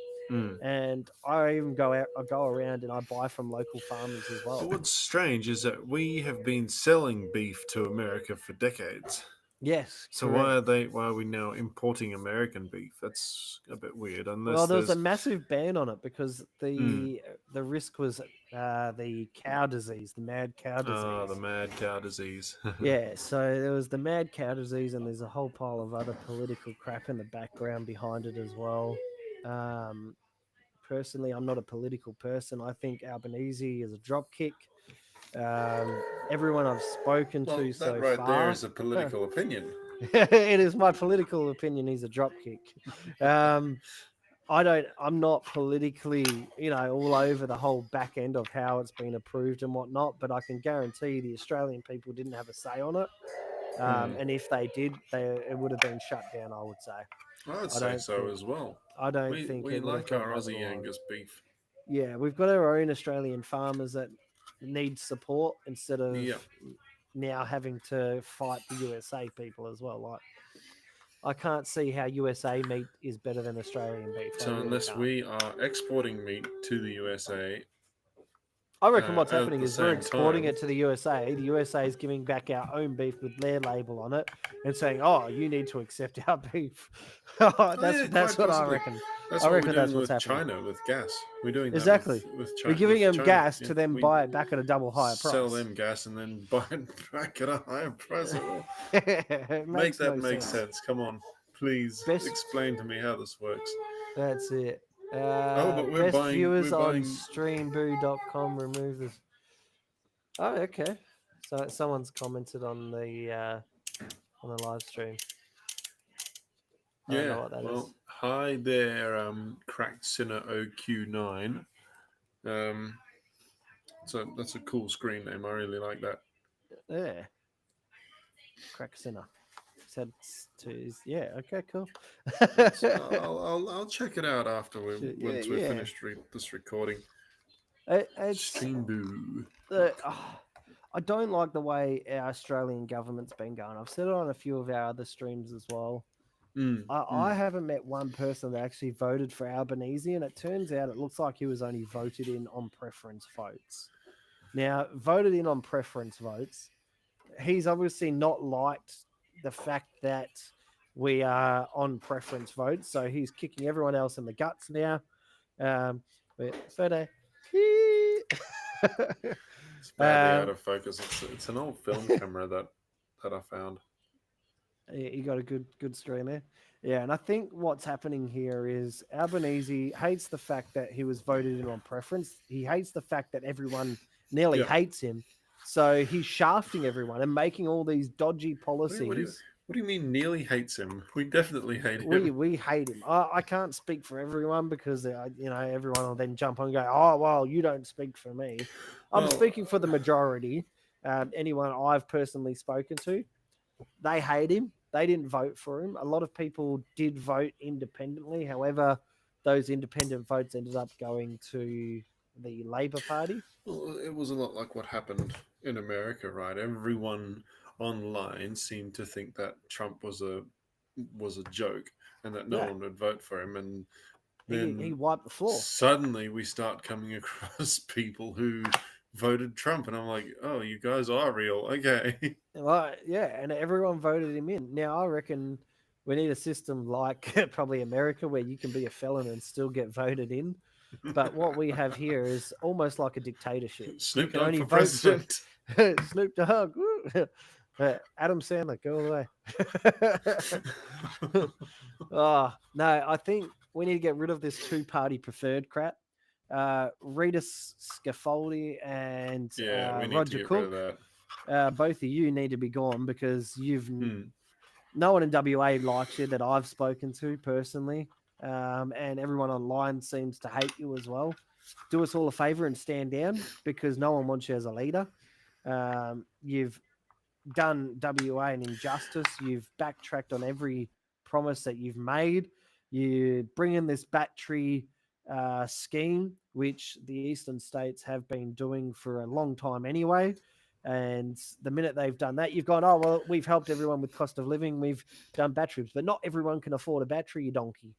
And I even go around and I buy from local farmers as well. But what's strange is that we have been selling beef to America for decades. Yes. So why are we now importing American beef? That's a bit weird. Well, there was a massive ban on it because the risk was the cow disease, the mad cow disease. Oh, the mad cow disease. Yeah, so there was the mad cow disease, and there's a whole pile of other political crap in the background behind it as well. Personally, I'm not a political person. I think Albanese is a dropkick. Everyone I've spoken to so far... That right there is a political opinion. It is my political opinion. He's a dropkick. I'm not politically, all over the whole back end of how it's been approved and whatnot, but I can guarantee the Australian people didn't have a say on it. And if they did, it would have been shut down, I would say. I would say so as well. I don't think we like our Aussie Angus beef. Yeah, we've got our own Australian farmers that need support instead of now having to fight the USA people as well. Like, I can't see how USA meat is better than Australian beef. So unless we are exporting meat to the USA, I reckon what's happening is we're exporting it to the USA. The USA is giving back our own beef with their label on it and saying, "Oh, you need to accept our beef." That's what I reckon. I reckon that's what's happening. China with gas. We're doing that exactly with China. We're giving them gas to then buy it back at a double higher price. Sell them gas and then buy it back at a higher price. Make that make sense. Come on, please explain to me how this works. That's it. But we're Best buying. viewers We're on buying. streamboo.com. Remove this. Oh, okay. So someone's commented on the live stream. I don't know what that is. Hi there, Cracked Sinner OQ9. So that's a cool screen name. I really like that. Yeah. Crack Sinner. Said to yeah. Okay, cool. I'll check it out after once we're finished this recording. Streamboo. I don't like the way our Australian government's been going. I've said it on a few of our other streams as well. I haven't met one person that actually voted for Albanese, and it turns out it looks like he was only voted in on preference votes. Now, voted in on preference votes, he's obviously not liked the fact that we are on preference votes, so he's kicking everyone else in the guts now. Fede. It's badly out of focus. It's an old film camera that I found. You got a good stream there. Yeah, and I think what's happening here is Albanese hates the fact that he was voted in on preference. He hates the fact that everyone nearly hates him. So he's shafting everyone and making all these dodgy policies. What do you mean nearly hates him? We definitely hate him. We hate him. I can't speak for everyone because everyone will then jump on and go, oh, well, you don't speak for me. I'm speaking for the majority. Anyone I've personally spoken to, they hate him. They didn't vote for him. A lot of people did vote independently. However, those independent votes ended up going to the Labour Party. Well, it was a lot like what happened in America, right? Everyone online seemed to think that Trump was a joke and that no one would vote for him, and then he wiped the floor. Suddenly we start coming across people who voted Trump, and I'm like, oh, you guys are real. Okay. Well, yeah, and everyone voted him in. Now I reckon we need a system like probably America where you can be a felon and still get voted in. But what we have here is almost like a dictatorship. Snoop Dogg for president. Snoop Dogg. Adam Sandler, go away. No, I think we need to get rid of this two-party preferred crap. Rita Scaffoldi and Roger Cook, both of you need to be gone because no one in WA likes you that I've spoken to personally. And everyone online seems to hate you as well. Do us all a favor and stand down because no one wants you as a leader. You've done WA an injustice. You've backtracked on every promise that you've made. You bring in this battery scheme, which the eastern states have been doing for a long time anyway. And the minute they've done that, you've gone, oh, well, we've helped everyone with cost of living. We've done batteries, but not everyone can afford a battery, you donkey.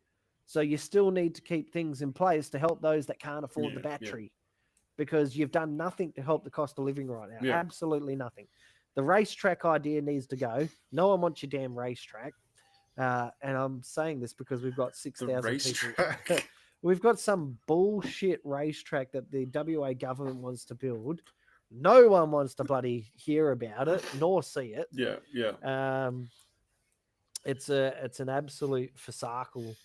So you still need to keep things in place to help those that can't afford the battery because you've done nothing to help the cost of living right now. Yeah. Absolutely nothing. The racetrack idea needs to go. No one wants your damn racetrack. And I'm saying this because we've got 6,000 people. We've got some bullshit racetrack that the WA government wants to build. No one wants to bloody hear about it nor see it. Yeah. It's an absolute farcical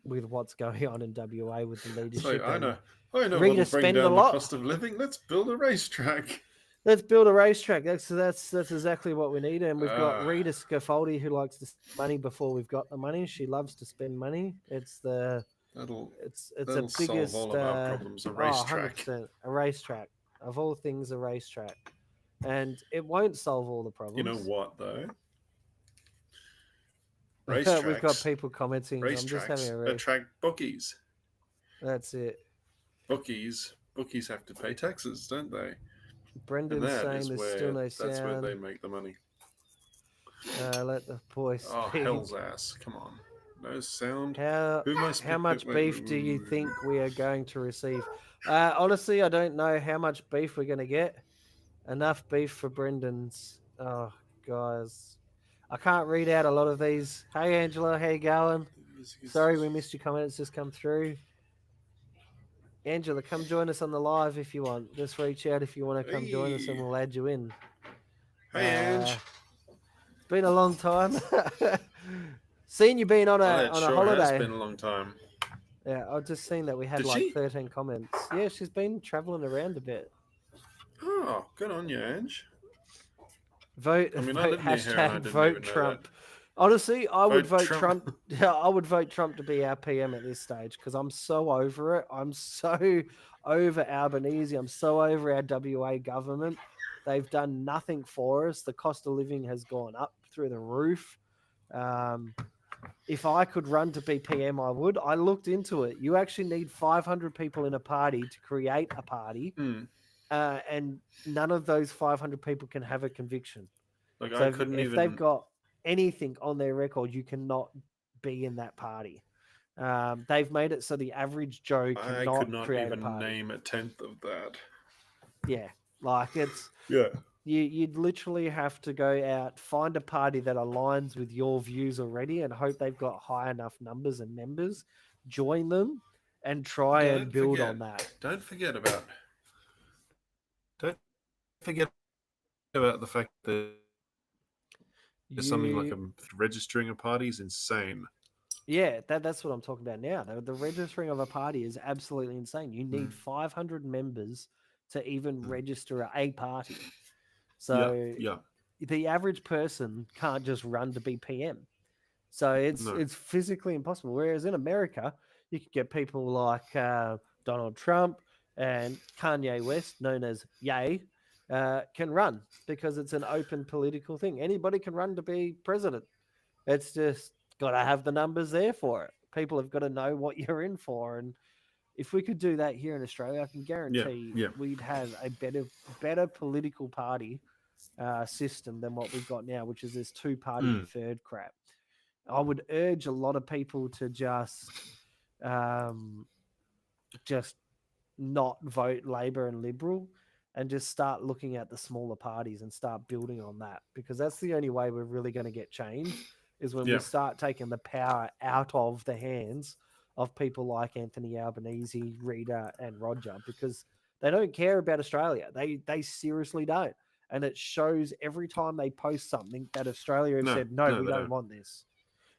with what's going on in WA with the leadership. So I know what'll bring down the cost of living. Let's build a racetrack. Let's build a racetrack. That's exactly what we need. And we've got Rita Scaffoldi who likes to spend money before we've got the money. She loves to spend money. It's the biggest solve all of our problems. A racetrack. 100%, a racetrack. Of all things, a racetrack. And it won't solve all the problems. You know what though? We've got people commenting. I'm just having a attract bookies. That's it. Bookies have to pay taxes, don't they? Brendan's saying there's still no sound. That's where they make the money. Let the boy speak. Oh, hell's ass. Come on. No sound. How much beef do you think we are going to receive? Honestly, I don't know how much beef we're going to get. Enough beef for Brendan's. Oh, guys. I can't read out a lot of these. Hey, Angela. How you going? Sorry we missed your comment. It's just come through. Angela, come join us on the live if you want. Just reach out if you want to come join us and we'll add you in. Hey, Ange. It's been a long time. Seen you been on It a sure holiday. has been a long time. Yeah, I've just seen that we had Did like she? 13 comments. Yeah, she's been traveling around a bit. Oh, good on you, Ange. Vote, I mean, I vote, live near here and I hashtag didn't vote even know that. Trump. Honestly, I would Vote vote Trump. Trump. Yeah, I would vote Trump to be our PM at this stage because I'm so over it. I'm so over Albanese. I'm so over our WA government. They've done nothing for us. The cost of living has gone up through the roof. If I could run to be PM, I would. I looked into it. You actually need 500 people in a party to create a party, and none of those 500 people can have a conviction. Like, So I couldn't if they've even. got anything on their record, you cannot be in that party. They've made it so the average Joe I cannot could not create a even party. name a tenth of that. Yeah, like it's Yeah. you'd literally have to go out, find a party that aligns with your views already, and hope they've got high enough numbers and members. Join them and try and build on that. Don't forget about. Don't forget about the fact that there's something like registering a party is insane. Yeah, that's what I'm talking about now. The registering of a party is absolutely insane. You need 500 members to even register a party. So yeah. the average person can't just run to be PM. So it's physically impossible. Whereas in America, you could get people like Donald Trump and Kanye West, known as Ye, can run because it's an open political thing. Anybody can run to be president. It's just got to have the numbers there for it. People have got to know what you're in for. And if we could do that here in Australia, I can guarantee we'd have a better political party system than what we've got now, which is this two-party third crap. I would urge a lot of people to just not vote Labor and Liberal and just start looking at the smaller parties and start building on that, because that's the only way we're really going to get change is when we start taking the power out of the hands of people like Anthony Albanese, Rita, and Roger, because they don't care about Australia. They seriously don't. And it shows every time they post something that Australia have said, no, we don't want this.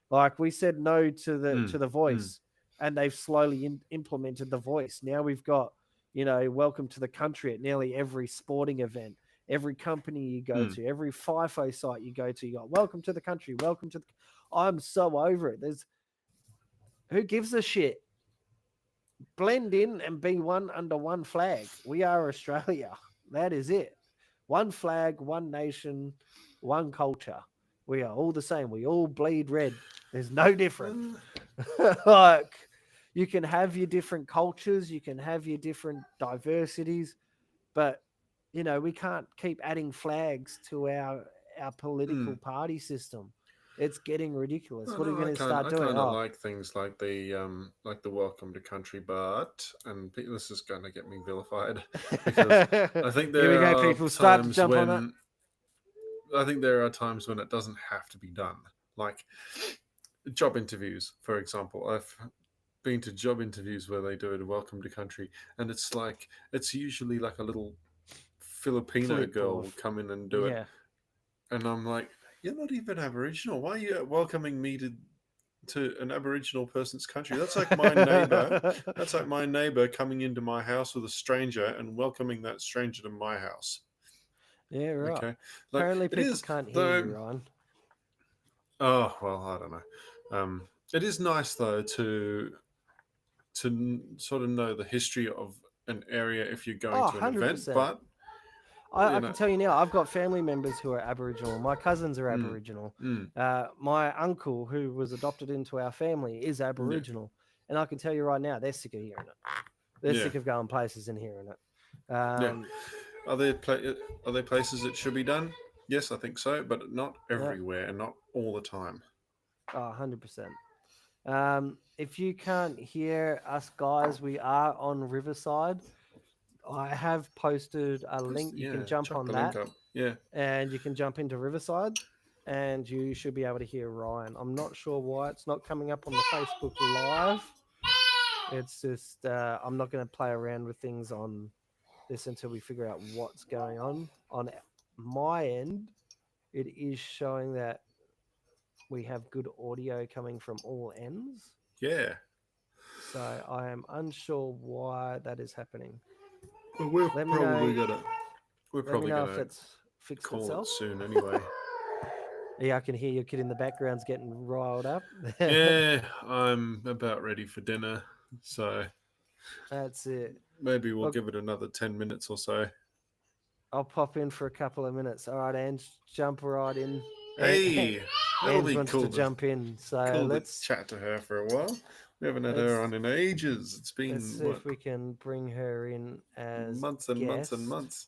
Like we said no to the voice, and they've slowly implemented the voice. Now we've got, welcome to the country at nearly every sporting event, every company you go to, every FIFO site you go to, you got welcome to the country, welcome to the... I'm so over it. Who gives a shit? Blend in and be one under one flag. We are Australia. That is it. One flag, one nation, one culture. We are all the same. We all bleed red. There's no different. Like, you can have your different cultures, you can have your different diversities, but we can't keep adding flags to our political party system. It's getting ridiculous. What are we going to start doing? I kind of like things like the welcome to country, and this is going to get me vilified because I think there are people start to jump on that. I think there are times when it doesn't have to be done, like job interviews, for example. I've been to job interviews where they do it welcome to country, and it's usually like a little Filipino girl will come in and do it, and I'm like, you're not even Aboriginal. Why are you welcoming me to an Aboriginal person's country? That's like my neighbor. That's like my neighbor coming into my house with a stranger and welcoming that stranger to my house. Yeah, right. Okay. Apparently people can't hear you, Ryan. Oh, well, I don't know. It is nice, though, to sort of know the history of an area if you're going to an 100%. Event, but... I can tell you now, I've got family members who are Aboriginal. My cousins are Aboriginal. My uncle, who was adopted into our family, is Aboriginal. And I can tell you right now, they're sick of hearing it. They're sick of going places and hearing it. Are there places that should be done? Yes, I think so, but not everywhere and not all the time. Oh, 100%. If you can't hear us, guys, we are on Riverside. I have posted a link. You can jump on that. And you can jump into Riverside and you should be able to hear Ryan. I'm not sure why it's not coming up on the Facebook Live. It's just, I'm not going to play around with things on this until we figure out what's going on. On my end, it is showing that we have good audio coming from all ends. Yeah. So I am unsure why that is happening. Well, we're Let me probably know. gonna we're Let me probably know if gonna it's fixed call it itself. soon anyway. Yeah, I can hear your kid in the background's getting riled up. Yeah, I'm about ready for dinner, so That's it. maybe we'll Look, give it another 10 minutes or so. I'll pop in for a couple of minutes. All right, Ange, jump right in. Hey, that'll Ange be wants to jump in, so cool to let's chat to her for a while. We haven't had let's her on in ages. It's let's been see if we can bring her in as months and months and guest. months.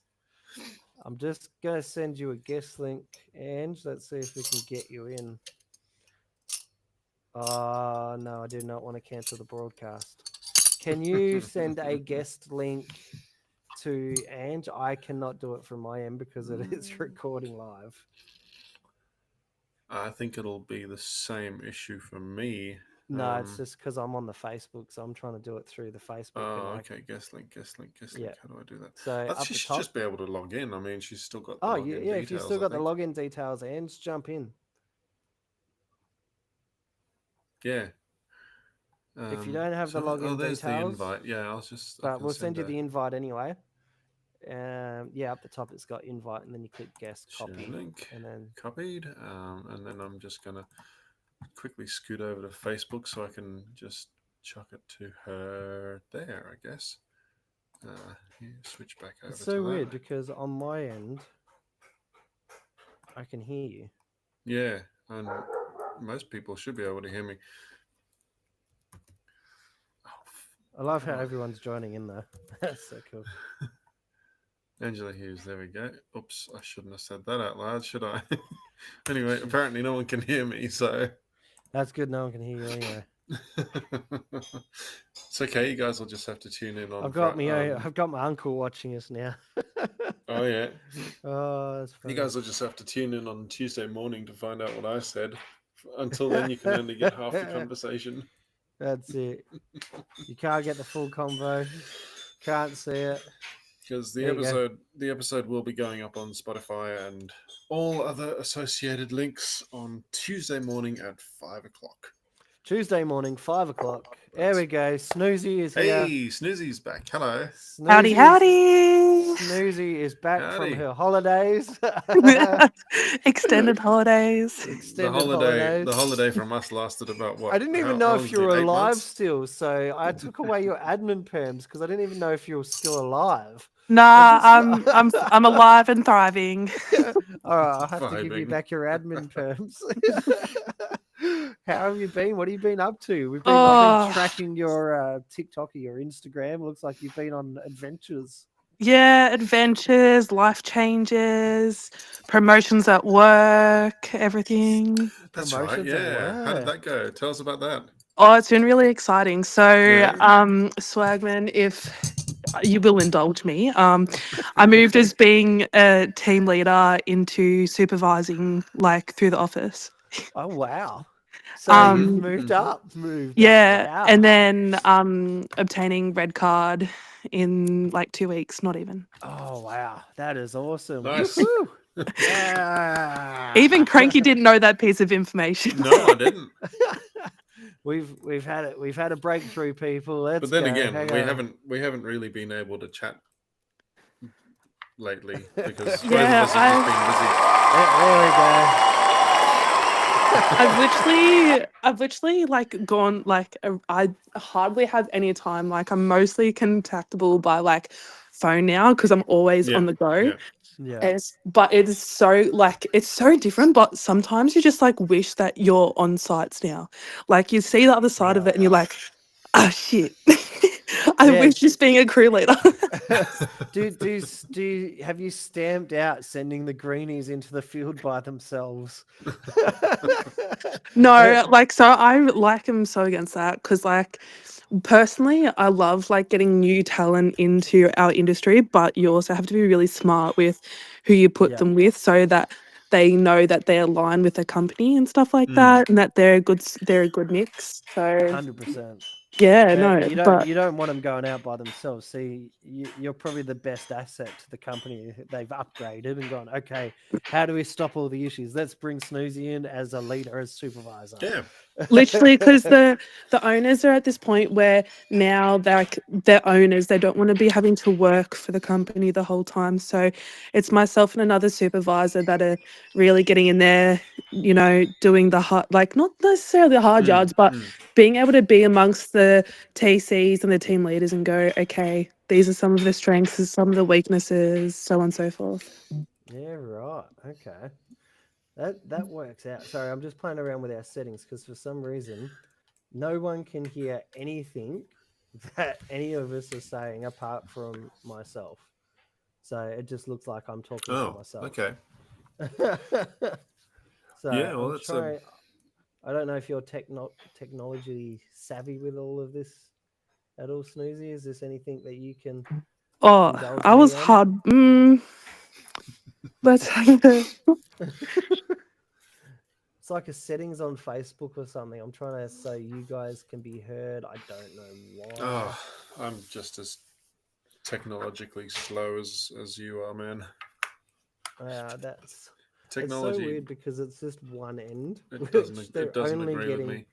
I'm just gonna send you a guest link, Ange. Let's see if we can get you in. Oh no, I do not want to cancel the broadcast. Can you send a guest link to Ange? I cannot do it from my end because it is recording live. I think it'll be the same issue for me. No, it's just because I'm on the Facebook, so I'm trying to do it through the Facebook. Oh, okay. Guest link. Yeah. How do I do that? So up She the should top. just be able to log in. I mean, she's still got the Oh, login yeah. details, If you've still got the login details, Ange, jump in. Yeah. If you don't have the login there's details, the invite. Yeah, I'll just. but we'll send you the invite anyway. Yeah, up the top it's got invite, and then you click guest copy, link, and then copied. And then I'm just gonna quickly scoot over to Facebook so I can just chuck it to her there, I guess. Switch back over. It's so weird because on my end I can hear you. Yeah, and most people should be able to hear me. I love how everyone's joining in though. That's so cool. Angela Hughes, there we go. Oops, I shouldn't have said that out loud, should I? Anyway, apparently no one can hear me, so that's good. No one can hear you anyway. It's okay. You guys will just have to tune in on. I've got my uncle watching us now. Oh yeah. Oh, that's funny. You guys will just have to tune in on Tuesday morning to find out what I said. Until then, you can only get half the conversation. That's it. You can't get the full convo. Can't see it. Because the episode will be going up on Spotify and all other associated links on Tuesday morning at 5 o'clock. Tuesday morning, 5 o'clock. There we go. Snoozy is here. Hey, Snoozy's back. Hello. Howdy. Snoozy is back from her holidays. Extended holidays. The holiday from us lasted about what? I didn't even know if you were alive still, so I took away your admin perms because I didn't even know if you were still alive. Nah, I'm alive and thriving. All right, I'll have to give you back your admin perms. How have you been? What have you been up to? I've been tracking your TikTok or your Instagram. Looks like you've been on adventures. Yeah, adventures, life changes, promotions at work, everything. That's right. Yeah. How did that go? Tell us about that. Oh, it's been really exciting. So, Swagman, if you will indulge me, I moved as being a team leader into supervising, like through the office. Oh wow! So you've moved up. Wow. And then obtaining red card in like 2 weeks. Not even. Oh wow, that is awesome! Nice. Yeah. Even Cranky didn't know that piece of information. No, I didn't. We've had a breakthrough, people. Let's but then go. again, we haven't really been able to chat lately because both of us have just been busy. There we go. I've literally like gone like I hardly have any time. Like I'm mostly contactable by like phone now because I'm always on the go. Yeah. But it's so like it's so different. But sometimes you just like wish that you're on sites now. Like you see the other side of it and you're like, oh shit. I wish just being a crew leader. Have you stamped out sending the greenies into the field by themselves? No, like so I like am so against that because like personally I love like getting new talent into our industry, but you also have to be really smart with who you put them with so that they know that they align with the company and stuff like that, and that they're a good mix. So 100%. Yeah, But no, but you don't want them going out by themselves. See, you're probably the best asset to the company. They've upgraded and gone, okay, how do we stop all the issues? Let's bring Snoozy in as a leader, as supervisor. Yeah. literally, because the owners are at this point where now they're owners. They don't want to be having to work for the company the whole time. So it's myself and another supervisor that are really getting in there, doing the hard, like not necessarily the hard yards, but being able to be amongst the TCs and the team leaders and go, okay, these are some of the strengths, some of the weaknesses, so on and so forth. Yeah, right. Okay. That works out. Sorry, I'm just playing around with our settings because for some reason, no one can hear anything that any of us are saying apart from myself. So it just looks like I'm talking to myself. Okay. So yeah, well, I'm trying. I don't know if you're technology savvy with all of this at all, Snoozy. Is this anything that you can? Oh, I was hard. Let's have a... It's like a settings on Facebook or something. I'm trying to say you guys can be heard. I don't know why. Oh, I'm just as technologically slow as you are, man. That's technology. It's so weird because it's just one end. It doesn't agree with me.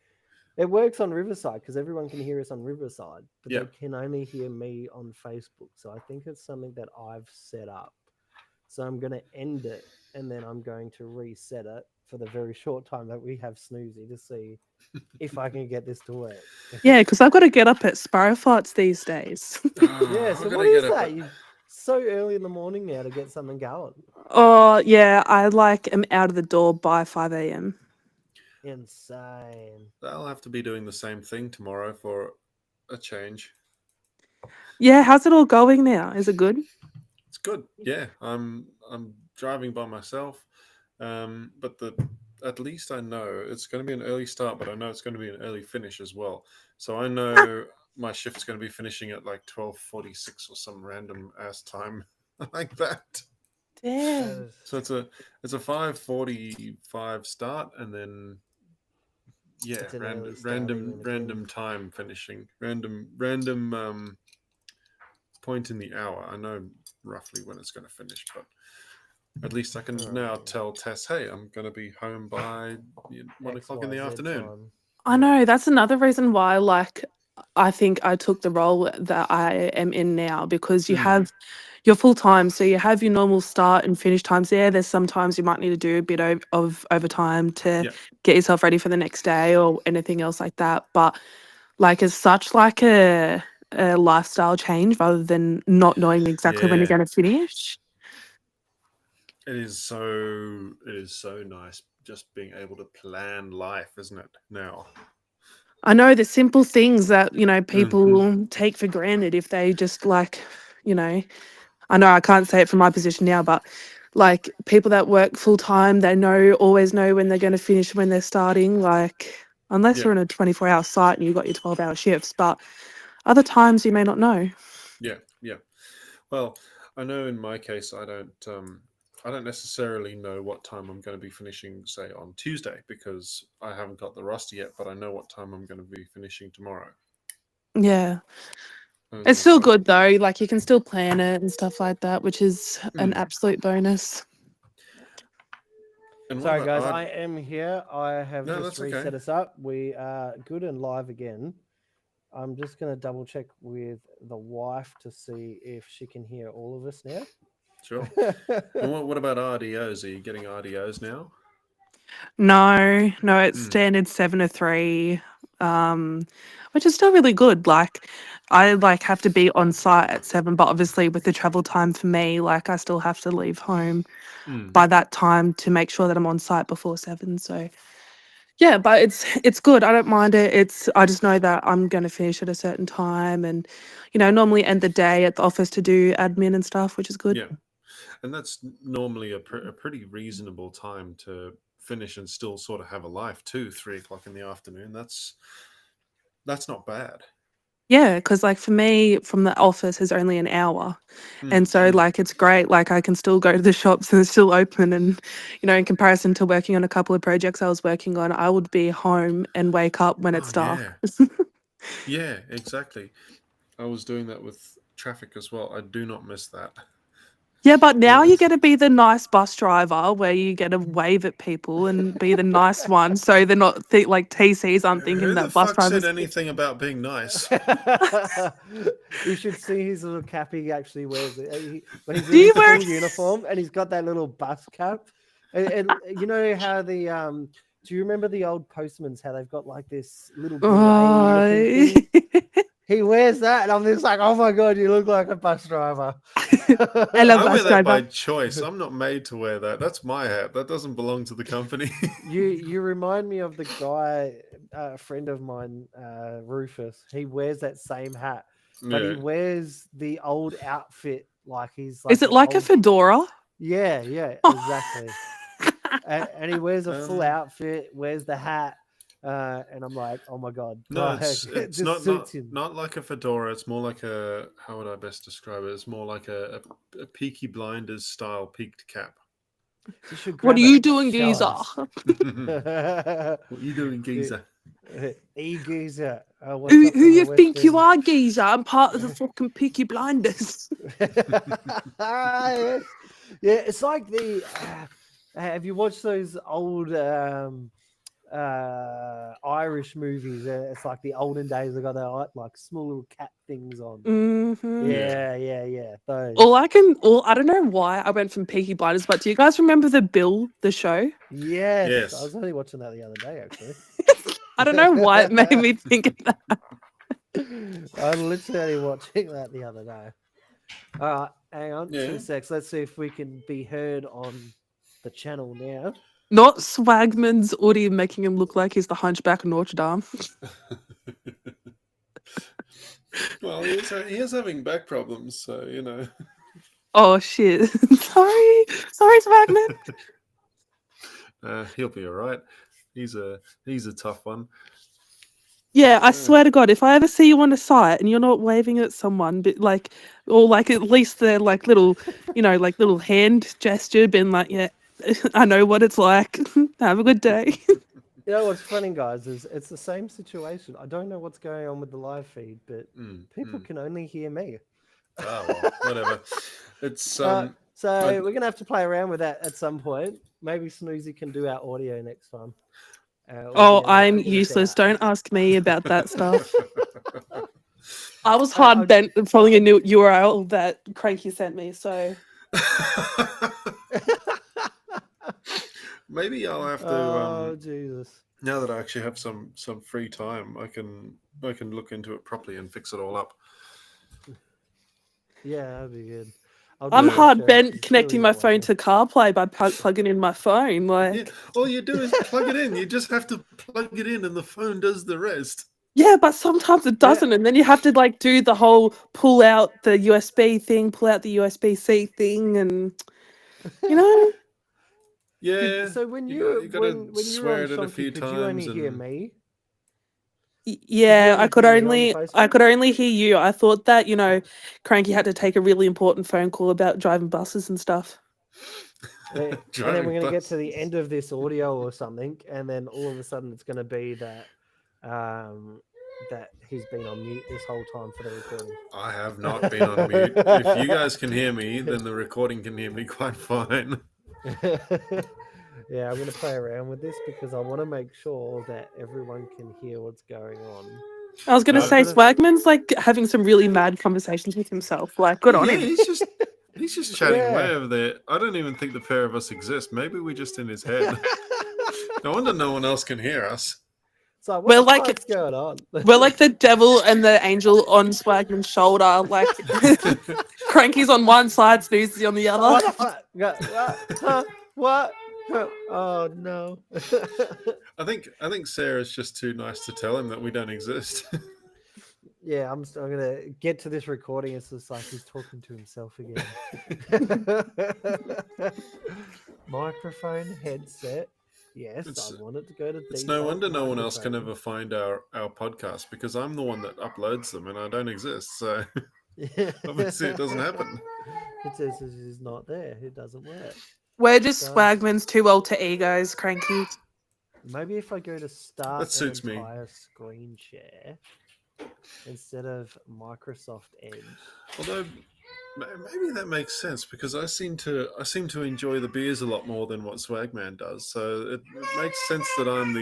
It works on Riverside because everyone can hear us on Riverside, but Yeah. they can only hear me on Facebook. So I think it's something that I've set up. So I'm going to end it and then I'm going to reset it for the very short time that we have Snoozy to see if I can get this to work. Yeah, because I've got to get up at sparrow fights these days. Yeah, so what is that? You're so early in the morning now to get something going. Oh, yeah, I am out of the door by 5 a.m. Insane. I'll have to be doing the same thing tomorrow for a change. Yeah, how's it all going now? Is it good? It's good. Yeah, I'm driving by myself, but at least I know it's going to be an early start, but I know it's going to be an early finish as well. So I know my shift's going to be finishing at like 12:46 or some random ass time like that. Damn. So it's a 5:45 start, and then random time finishing, random point in the hour. I know roughly when it's going to finish, but at least I can now tell Tess, hey, I'm going to be home by 1 o'clock in the afternoon. Time. I know, that's another reason why, I think I took the role that I am in now, because you have your full time, so you have your normal start and finish times there. There's sometimes you might need to do a bit of overtime to get yourself ready for the next day or anything else like that. But it's such a lifestyle change rather than not knowing exactly when you're going to finish. It is so nice just being able to plan life, isn't it, now? I know the simple things that, people take for granted if they just I know I can't say it from my position now, but people that work full time, they always know when they're going to finish, when they're starting, unless you're in a 24-hour site and you've got your 12-hour shifts, but other times you may not know. Yeah. Well, I know in my case, I don't necessarily know what time I'm going to be finishing, say, on Tuesday, because I haven't got the roster yet, but I know what time I'm going to be finishing tomorrow. Yeah. It's still good, though. You can still plan it and stuff like that, which is an absolute bonus. Sorry, guys, I am here. I have just reset us up. We are good and live again. I'm just going to double check with the wife to see if she can hear all of us now. Sure. And what about RDOs? Are you getting RDOs now? No, it's standard 7 to 3, which is still really good. I have to be on site at 7, but obviously with the travel time for me, I still have to leave home by that time to make sure that I'm on site before 7. So yeah, but it's good. I don't mind it. I just know that I'm going to finish at a certain time, and normally end the day at the office to do admin and stuff, which is good. Yeah. And that's normally a pretty reasonable time to finish and still sort of have a life too. 3 o'clock in the afternoon. That's not bad. Yeah, because for me, from the office is only an hour, and so it's great. I can still go to the shops and it's still open, and in comparison to working on a couple of projects I was working on, I would be home and wake up when it's dark. Yeah. Yeah, exactly. I was doing that with traffic as well. I do not miss that. Yeah, but now you It's- get to be the nice bus driver where you get to wave at people and be the nice one, so they're not like TCs aren't thinking Who the that bus fuck said drivers. anything about being nice? You should see his little cap he actually wears. When he's Do in you his wear? full uniform and he's got that little bus cap. And you know how the do you remember the old postmans, how they've got like this little beret looking thing? He wears that, and I'm just like, oh my god, you look like a bus driver. I love I bus wear that by driver. choice. I'm not made to wear that. That's my hat. That doesn't belong to the company. You remind me of the guy, a friend of mine, Rufus. He wears that same hat, but he Yeah. wears the old outfit like he's Is like it an like a old. fedora? Yeah, exactly. And he wears a full Um, outfit, wears the hat, and I'm like, oh my god, No, like, it's it it's just not suits him. not like a fedora. It's more like a, how would I best describe it? It's more like a Peaky Blinders style peaked cap. You should What grab are it. you doing, Show geezer? us. What are you doing, geezer? Geezer. What's Who up who in the you think you West are, geezer? I'm part of the fucking Peaky Blinders. Yes. Yeah, it's like the. Have you watched those old Irish movies? It's like the olden days. They got that like small little cap things on. Mm-hmm. Yeah. Those. I don't know why I went from Peaky Blinders, but do you guys remember the show? Yes. I Yes. was only watching that the other day, actually. I don't know why it made me think of that. I'm literally watching that the other day. All right, hang on 2 secs. Let's see if we can be heard on the channel now. Not Swagman's Woody making him look like he's the Hunchback of Notre Dame. Well, he is having back problems, so you know. Oh shit! sorry, Swagman. He'll be all right. He's a tough one. Yeah, I swear to God, if I ever see you on a site and you're not waving at someone, but like, or like at least they're like little, like little hand gesture, being like, yeah, I know what it's like. Have a good day. You know what's funny, guys, is it's the same situation. I don't know what's going on with the live feed, but people can only hear me. Oh, well, whatever. It's So we're gonna have to play around with that at some point. Maybe Snoozy can do our audio next time. I'm useless. Don't ask me about that stuff. I was hard bent following a new URL that Cranky sent me, so. Maybe I'll have to. Oh Jesus! Now that I actually have some free time, I can look into it properly and fix it all up. Yeah, that'd be good. I'm hard bent connecting my phone to CarPlay by plugging in my phone. Like, yeah, all you do is plug it in. You just have to plug it in, and the phone does the rest. Yeah, but sometimes it doesn't, and then you have to like do the whole pull out the USB thing, pull out the USB-C thing, and Yeah. So when you were on Shonky, could you only hear me? Yeah, I could only hear you. I thought that, Cranky had to take a really important phone call about driving buses and stuff. And then we're going to get to the end of this audio or something, and then all of a sudden it's going to be that that he's been on mute this whole time for the recording. I have not been on mute. If you guys can hear me, then the recording can hear me quite fine. Yeah, I'm going to play around with this because I want to make sure that everyone can hear what's going on. I was going to say, Swagman's like having some really mad conversations with himself. Like, good on him. He's just chatting way over there. I don't even think the pair of us exist. Maybe we're just in his head. No wonder no one else can hear us. So what's going on? We're like the devil and the angel on Swagman's shoulder. Like, Cranky's on one side, Snoozy on the other. What? Oh no! I think Sarah's just too nice to tell him that we don't exist. Yeah, I'm gonna get to this recording. It's just like he's talking to himself again. Microphone headset. Yes, I want it to go to. It's no wonder no one else can ever find our podcast because I'm the one that uploads them and I don't exist. So obviously it doesn't happen. It says it's not there. It doesn't work. We're just Swagman's two alter egos, Cranky. Maybe if I go to start that suits an entire me. screen share. instead of Microsoft Edge. Although maybe that makes sense because I seem to enjoy the beers a lot more than what Swagman does. So it makes sense that I'm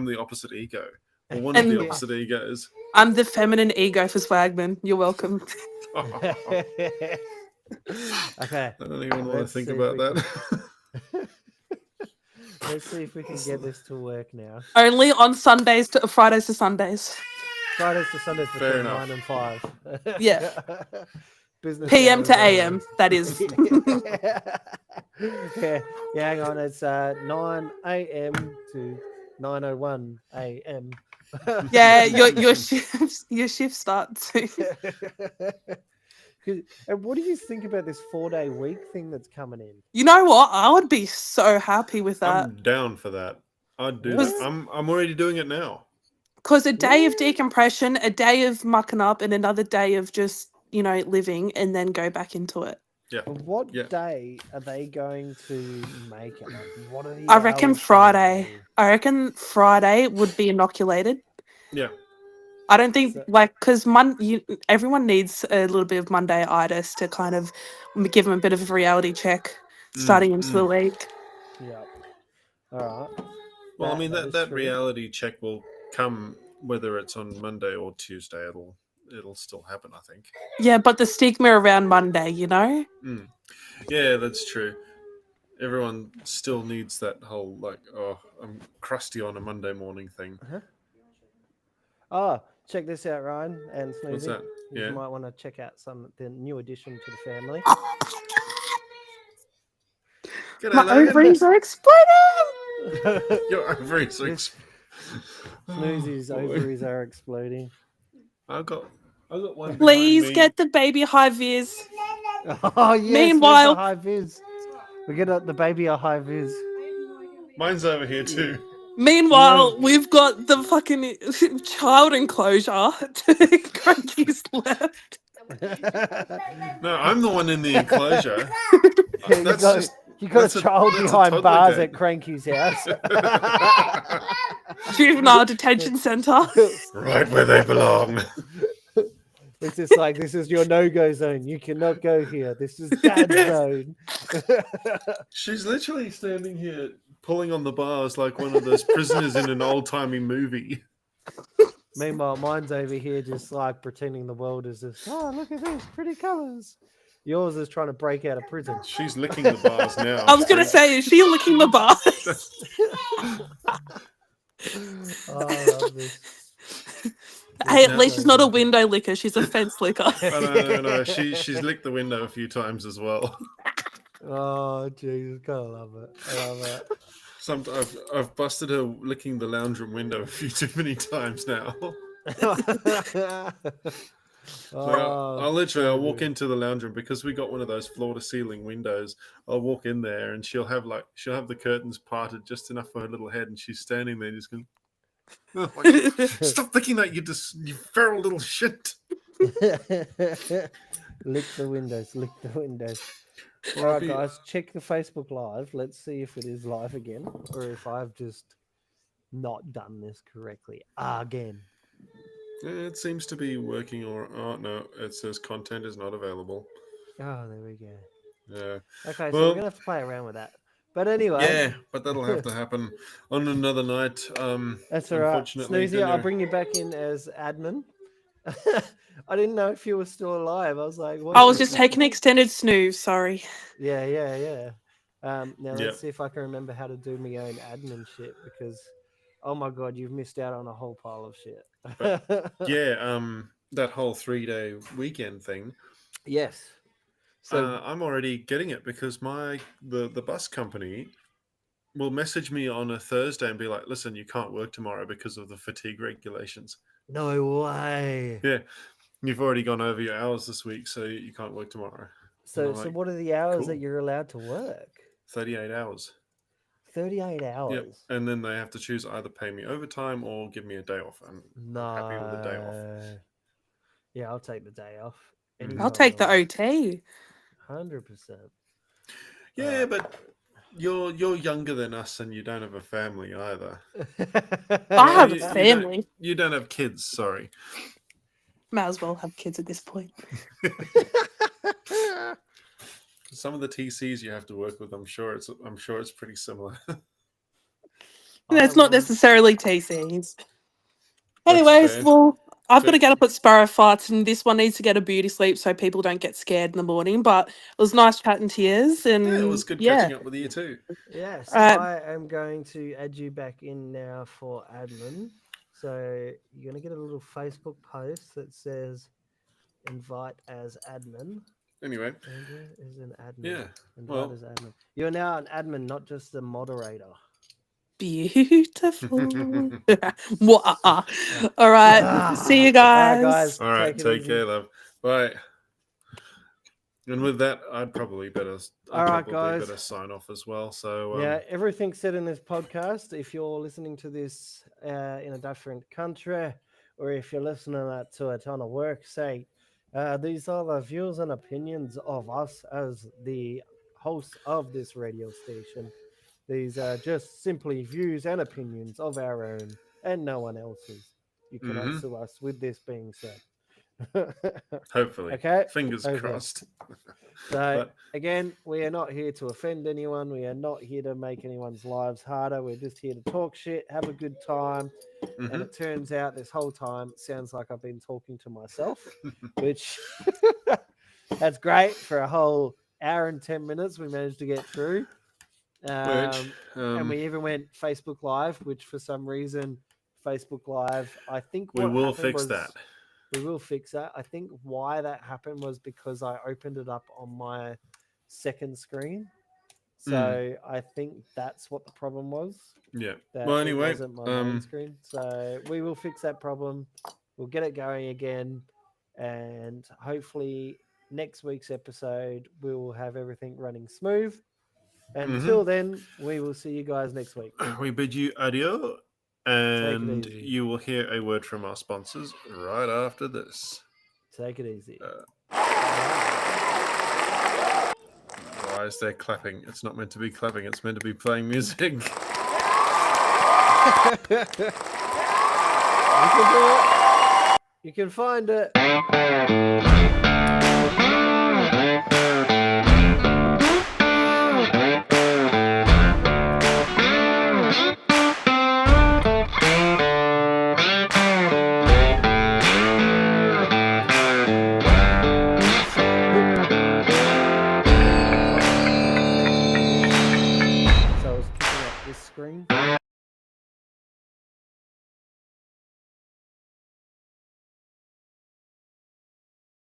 the opposite ego, or one of the And- opposite egos. I'm the feminine ego for Swagman. You're welcome. Okay. I don't even want to Let's think see if about we that. Let's see if we can get this to work now. Only on Sundays to Fridays to Sundays. Fridays to Sundays Fair between enough. 9 and 5. Yeah. Business PM hours to only. AM. That is. yeah, hang on. It's 9 a.m. to 9:01 a.m. Yeah, your shift starts. And what do you think about this 4-day week thing that's coming in? You know what? I would be so happy with that. I'm down for that. I'd do Was- that. I'm already doing it now. Because a day of decompression, a day of mucking up, and another day of just, living and then go back into it. Yeah. What Yeah. day are they going to make it? Like, what are the I reckon hours Friday. gonna be? I reckon Friday would be inoculated. Yeah. I don't think, So- because everyone needs a little bit of Monday-itis to kind of give them a bit of a reality check starting into the week. Yeah. All right. Well, I mean is that true. reality check will come whether it's on Monday or Tuesday. It'll still happen, I think. Yeah, but the stigma around Monday, Yeah, that's true. Everyone still needs that whole I'm crusty on a Monday morning thing. Oh, check this out, Ryan and Snoozy. What's that? You Yeah. might want to check out the new addition to the family. G'day, My Logan. ovaries are exploding! Your ovaries are This- Snoozy's Oh, boy. ovaries are exploding. I got one. Please behind me. get the baby high vis. Oh yes. Meanwhile- where's the high vis. We get the baby a high vis. Mine's over here too. Meanwhile, we've got the fucking child enclosure to Cranky's left. No, I'm the one in the enclosure. Yeah, That's you got that's a child that's a behind toddler bars gate. at Cranky's house. Juvenile detention center. Right where they belong. It's just like, this is your no-go zone. You cannot go here. This is dad's zone. She's literally standing here pulling on the bars like one of those prisoners in an old-timey movie. Meanwhile, mine's over here just like pretending the world is just, oh, look at this, pretty colors. Yours is trying to break out of prison. She's licking the bars now. I was gonna say, is she licking the bars? Oh, I love this. Hey, at least she's not a window licker. She's a fence licker. Oh, no. She's licked the window a few times as well. Oh, jeez, gotta love it. I love I've busted her licking the lounge room window a few too many times now. it. I'll walk into the lounge room because we got one of those floor to ceiling windows. I'll walk in there and she'll have the curtains parted just enough for her little head, and she's standing there just going, oh, like, "Stop thinking that, you feral little shit." Lick the windows, lick the windows. All Well, right, I'll be- guys, check the Facebook Live. Let's see if it is live again or if I've just not done this correctly again. It seems to be working. Oh no, it says content is not available. Oh, there we go. Yeah. Okay, so Well- we're gonna have to play around with that. But anyway, Yeah, but that'll have to happen on another night. that's all right. Unfortunately, Snoozy, I'll Daniel- bring you back in as admin. I didn't know if you were still alive. I was like, what I is was this? just taking an extended snooze. Sorry. Yeah. Now let's Yeah. see if I can remember how to do my own admin shit because, oh my god, you've missed out on a whole pile of shit. Yeah, that whole 3-day weekend thing. Yes. So I'm already getting it because the bus company will message me on a Thursday and be like, "Listen, you can't work tomorrow because of the fatigue regulations. no way. Yeah, you've already gone over your hours this week, so you can't work tomorrow. So I'm like, what are the hours that cool. you're allowed to work? 38 hours. 38 hours. Yep. And then they have to choose either pay me overtime or give me a day off. And No. happy with the day off. Yeah, I'll take the day off. Mm. I'll take the OT. 100%. yeah, but you're younger than us and you don't have a family either. I have You- a you don't- family. You don't have kids, sorry. Might as well have kids at this point. Some of the TCs you have to work with, I'm sure it's pretty similar. It's not necessarily TCs. Anyways, well, I've got to get up at Sparrow Farts, and this one needs to get a beauty sleep so people don't get scared in the morning. But it was nice chatting to you, and it was good catching up with you too. Yes, I am going to add you back in now for admin. So you're going to get a little Facebook post that says invite as admin. Anyway. Andrew is an admin. Yeah. Invite as admin. You're now an admin, not just a moderator. Beautiful. All right. See you guys. All right. Take care, love. Bye. And with that, I'd probably better sign off as well. So yeah, everything's said in this podcast. If you're listening to this in a different country, or if you're listening to it on a work site, these are the views and opinions of us as the hosts of this radio station. These are just simply views and opinions of our own and no one else's. You cannot sue us with this being said. Hopefully. Okay. Fingers crossed. So, again, we are not here to offend anyone. We are not here to make anyone's lives harder. We're just here to talk shit, have a good time. And it turns out this whole time, it sounds like I've been talking to myself, which that's great for a whole hour and 10 minutes we managed to get through. And we even went Facebook Live, which for some reason, Facebook Live, I think we will fix that. We will fix that. I think why that happened was because I opened it up on my second screen. So I think that's what the problem was. Yeah. Well, anyway, it wasn't my main screen. So we will fix that problem. We'll get it going again. And hopefully next week's episode, we will have everything running smooth. Until then, we will see you guys next week. We bid you adieu, and you will hear a word from our sponsors right after this. Take it easy. Why is there clapping? It's not meant to be clapping. It's meant to be playing music. You can do it. You can find it.